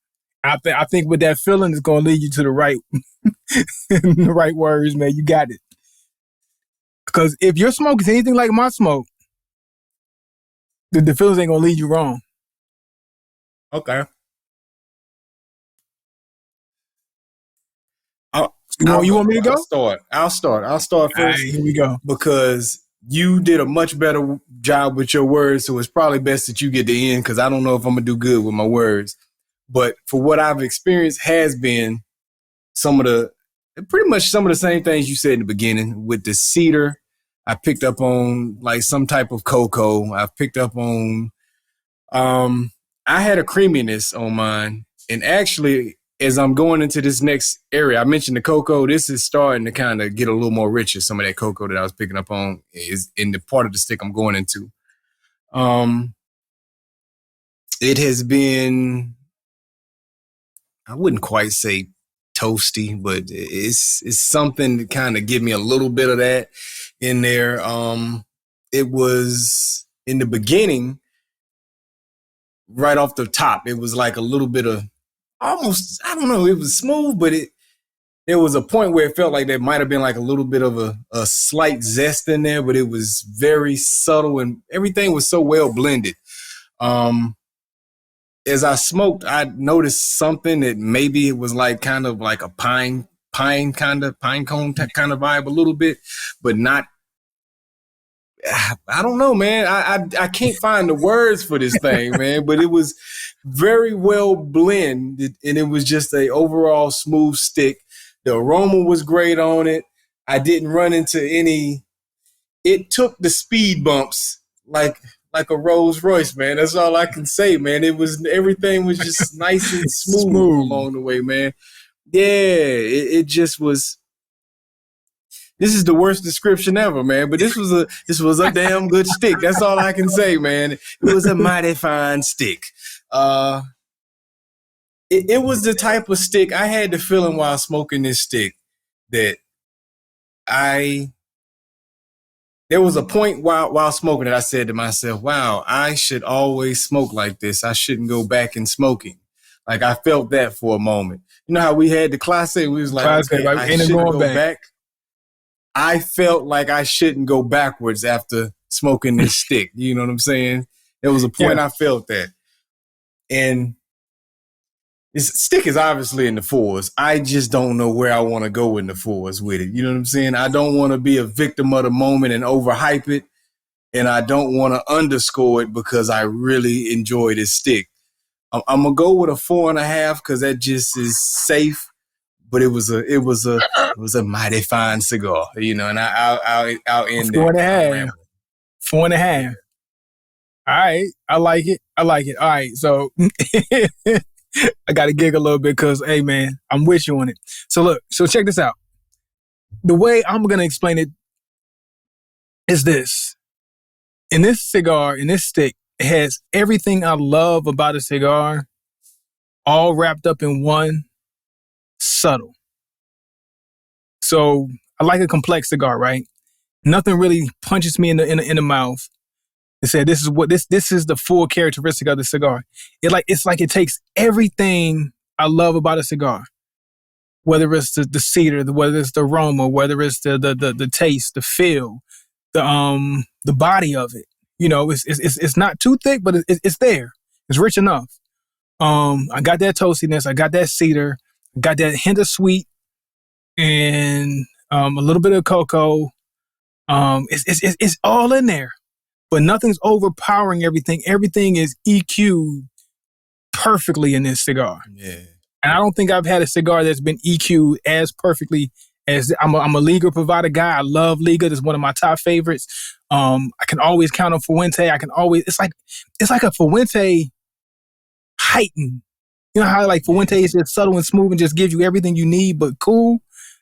I think with that feeling, it's going to lead you to the right, the right words, man. You got it. Because if your smoke is anything like my smoke, the feelings ain't going to lead you wrong. Okay. You want me to go? I'll start first. All right, here we go. Because you did a much better job with your words, so it's probably best that you get the end because I don't know if I'm going to do good with my words. But for what I've experienced has been pretty much some of the same things you said in the beginning with the cedar. I picked up on like some type of cocoa. I picked up on, I had a creaminess on mine. And actually, as I'm going into this next area, I mentioned the cocoa. This is starting to kind of get a little more richer. Some of that cocoa that I was picking up on is in the part of the stick I'm going into. It has been, I wouldn't quite say toasty, but it's something to kind of give me a little bit of that in there. It was in the beginning, right off the top, it was like a little bit of almost, I don't know, it was smooth, but there was a point where it felt like there might have been like a little bit of a slight zest in there, but it was very subtle and everything was so well blended. As I smoked, I noticed something that maybe it was like kind of like a pine cone kind of vibe a little bit, but not. I don't know, man. I can't find the words for this thing, man. But it was very well blended, and it was just a overall smooth stick. The aroma was great on it. I didn't run into any. It took the speed bumps like a Rolls Royce, man. That's all I can say, man. Everything was just nice and smooth along the way, man. Yeah, it just was. This is the worst description ever, man. But this was a damn good stick. That's all I can say, man. It was a mighty fine stick. It was the type of stick I had the feeling while smoking this stick that there was a point while smoking it, I said to myself, wow, I should always smoke like this. I shouldn't go back in smoking. Like I felt that for a moment. You know how we had the classic? We was like, okay, I shouldn't go back. I felt like I shouldn't go backwards after smoking this stick. You know what I'm saying? There was a point I felt that. And this stick is obviously in the fours. I just don't know where I want to go in the fours with it. You know what I'm saying? I don't want to be a victim of the moment and overhype it. And I don't want to underscore it because I really enjoy this stick. I'm going to go with a 4.5 because that just is safe. But it was a mighty fine cigar, you know, and I'll end there. 4.5. 4.5. All right. I like it. All right. So I got to giggle a little bit because, hey, man, I'm with you on it. So look, check this out. The way I'm going to explain it is this. In this cigar, in this stick, it has everything I love about a cigar all wrapped up in one. Subtle. So I like a complex cigar, right? Nothing really punches me in the mouth and say this is the full characteristic of the cigar. It's like it takes everything I love about a cigar, whether it's the cedar, whether it's the aroma, whether it's the taste, the feel, the body of it. You know, it's not too thick, but it's there. It's rich enough. I got that toastiness. I got that cedar. Got that hint of sweet and a little bit of cocoa. It's all in there, but nothing's overpowering everything. Everything is EQ'd perfectly in this cigar. Yeah, and I don't think I've had a cigar that's been EQ'd as perfectly as I'm a Liga Privada guy. I love Liga. It's one of my top favorites. I can always count on Fuente. It's like a Fuente heightened. You know how like Fuente is just subtle and smooth and just gives you everything you need, but cool.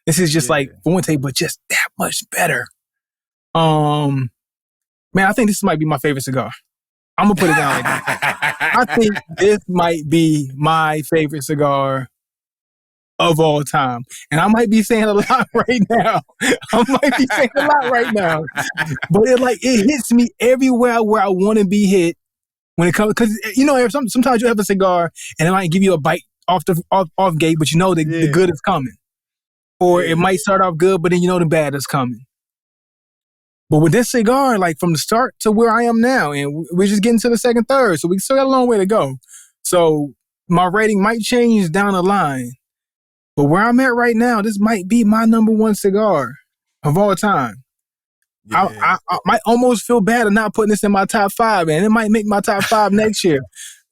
This is just like Fuente, but just that much better. Man, I think this might be my favorite cigar. I'm gonna put it down like that. I think this might be my favorite cigar of all time, and I might be saying a lot right now. But it hits me everywhere where I want to be hit. When it comes, because you know, sometimes you have a cigar and it might give you a bite off gate, but you know the good is coming, or it might start off good, but then you know the bad is coming. But with this cigar, like from the start to where I am now, and we're just getting to the second third, so we still got a long way to go. So my rating might change down the line, But where I'm at right now, this might be my number one cigar of all time. Yeah. I might almost feel bad of not putting this in my top 5, and it might make my top 5 next year.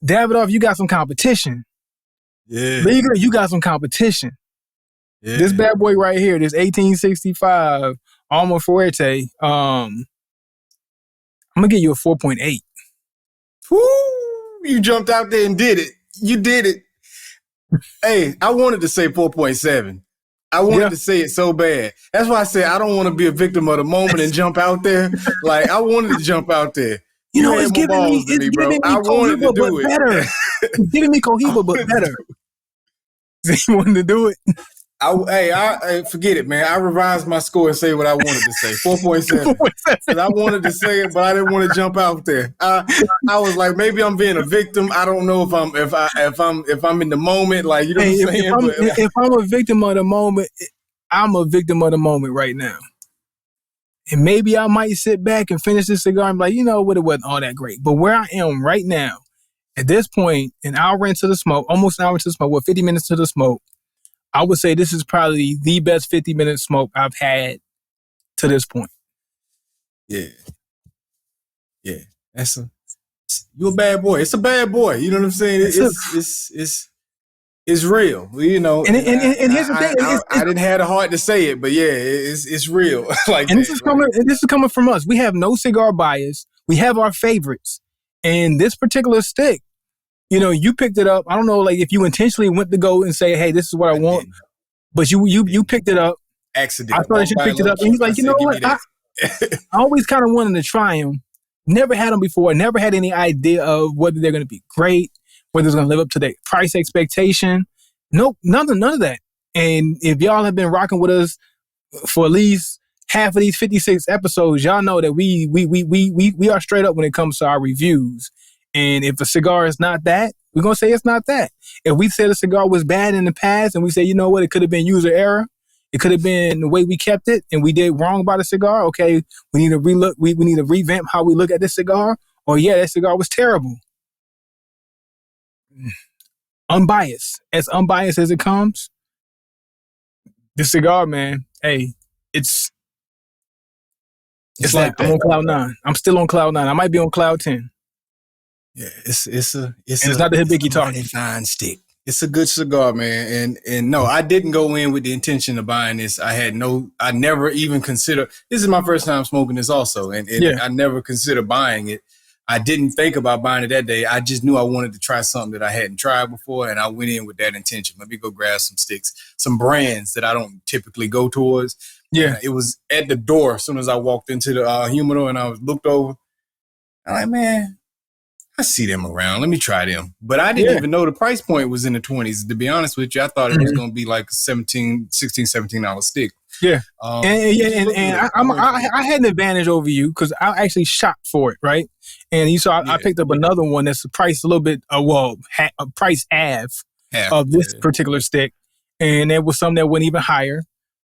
Davidoff, you got some competition. Yeah. Leader, you got some competition. Yeah. This bad boy right here, this 1865 Alma Fuerte, I'm going to give you a 4.8. Woo! You jumped out there and did it. You did it. Hey, I wanted to say 4.7. I wanted to say it so bad. That's why I said I don't want to be a victim of the moment and jump out there. Like, I wanted to jump out there. You know, it's giving me I wanted to do it. Better. It's giving me Cohiba, but better. You wanted to do it? I forget it, man. I revised my score and say what I wanted to say. 4.7. Because I wanted to say it, but I didn't want to jump out there. I was like, maybe I'm being a victim. I don't know if I'm in the moment, like, you know what I'm saying? If I'm a victim of the moment, I'm a victim of the moment right now. And maybe I might sit back and finish this cigar and be like, you know what, it wasn't all that great. But where I am right now, at this point, an hour into the smoke, almost an hour into the smoke, 50 minutes to the smoke, I would say this is probably the best 50-minute smoke I've had to this point. Yeah. Yeah. You're a bad boy. It's a bad boy. You know what I'm saying? It's real, you know. And here's the thing. I didn't have the heart to say it, but yeah, it's real. This is coming from us. We have no cigar bias. We have our favorites. And this particular stick, you know, you picked it up. I don't know, like, if you intentionally went to go and say, hey, this is what I want. But you picked it up. Accident. I thought you picked it up. And he's like, you know what? I always kind of wanted to try them. Never had them before. Never had any idea of whether they're going to be great, whether it's going to live up to their price expectation. Nope, none of that. And if y'all have been rocking with us for at least half of these 56 episodes, y'all know that we are straight up when it comes to our reviews. And if a cigar is not that, we're going to say it's not that. If we said a cigar was bad in the past and we say, you know what, it could have been user error, it could have been the way we kept it and we did wrong by the cigar, okay, we need to relook, we need to revamp how we look at this cigar, or yeah, that cigar was terrible. Unbiased as it comes. This cigar, man, hey, it's like I'm on cloud 9. I'm still on cloud 9. I might be on cloud 10. Yeah, it's not the Hibiki talking. Fine stick. It's a good cigar, man. And no, I didn't go in with the intention of buying this. I never even considered. This is my first time smoking this also, and I never considered buying it. I didn't think about buying it that day. I just knew I wanted to try something that I hadn't tried before, and I went in with that intention. Let me go grab some sticks, some brands that I don't typically go towards. Yeah, it was at the door as soon as I walked into the humidor, and I was looked over. I'm like, man, I see them around. Let me try them. But I didn't even know the price point was in the 20s. To be honest with you, I thought it was going to be like a $16, $17 stick. Yeah. I had an advantage over you because I actually shopped for it, right? And you saw I picked up another one that's priced a little bit, price half of this particular stick. And there was some that went even higher.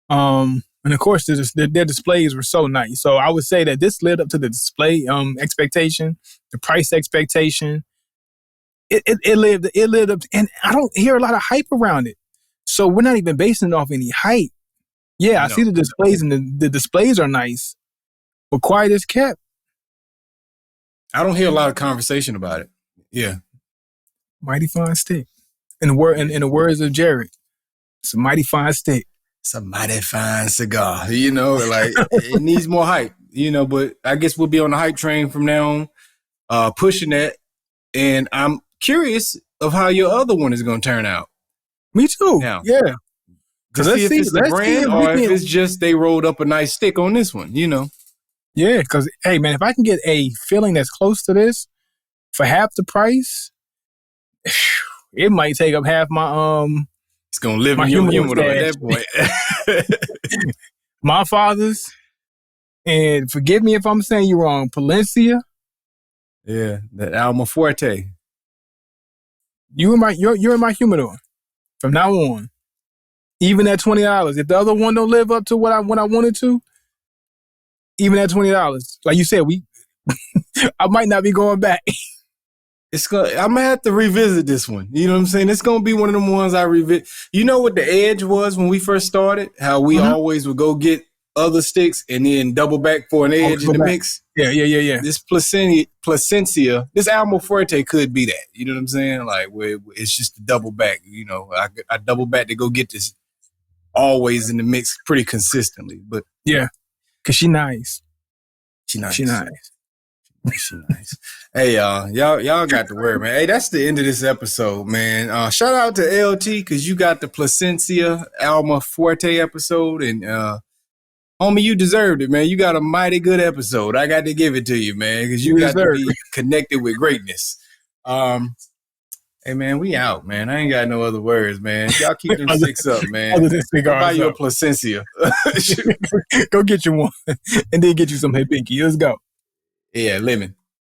And of course, their displays were so nice. So I would say that this lived up to the display expectation, the price expectation. It lived up to, and I don't hear a lot of hype around it. So we're not even basing it off any hype. Yeah, I see the displays, and the displays are nice, but quiet as kept. I don't hear a lot of conversation about it. Yeah, mighty fine stick. In the words of Jared, it's a mighty fine stick. It's a mighty fine cigar. You know, like it needs more hype. You know, but I guess we'll be on the hype train from now on, pushing that. And I'm curious of how your other one is going to turn out. Me too. Now, yeah. Because let's see if it's the brand or if it's just they rolled up a nice stick on this one, you know? Yeah, because, hey, man, if I can get a feeling that's close to this for half the price, it might take up half my it's going to live in your humidor at that point. My father's, and forgive me if I'm saying you wrong, Plasencia. Yeah, that Alma Fuerte. You're in my humidor from now on. Even at $20, if the other one don't live up to what I wanted to, even at $20, like you said, I might not be going back. I'm gonna have to revisit this one. You know what I'm saying? It's gonna be one of them ones I revisit. You know what the edge was when we first started? How we always would go get other sticks and then double back for an edge in the mix. Yeah. This Plasencia, this Alma Fuerte could be that. You know what I'm saying? Like where it's just a double back. You know, I double back to go get this always in the mix pretty consistently. But yeah, cause she nice. She nice. Hey, y'all got the word, man. Hey, that's the end of this episode, man. Shout out to LT because you got the Plasencia Alma Fuerte episode, and homie, you deserved it, man. You got a mighty good episode. I got to give it to you, man, because you got to be connected with greatness. Hey, man, we out, man. I ain't got no other words, man. Y'all keep them sticks up, man. I'll buy you a Plasencia. Go get you one, and then get you some Hey Pinky. Let's go. Yeah, lemon.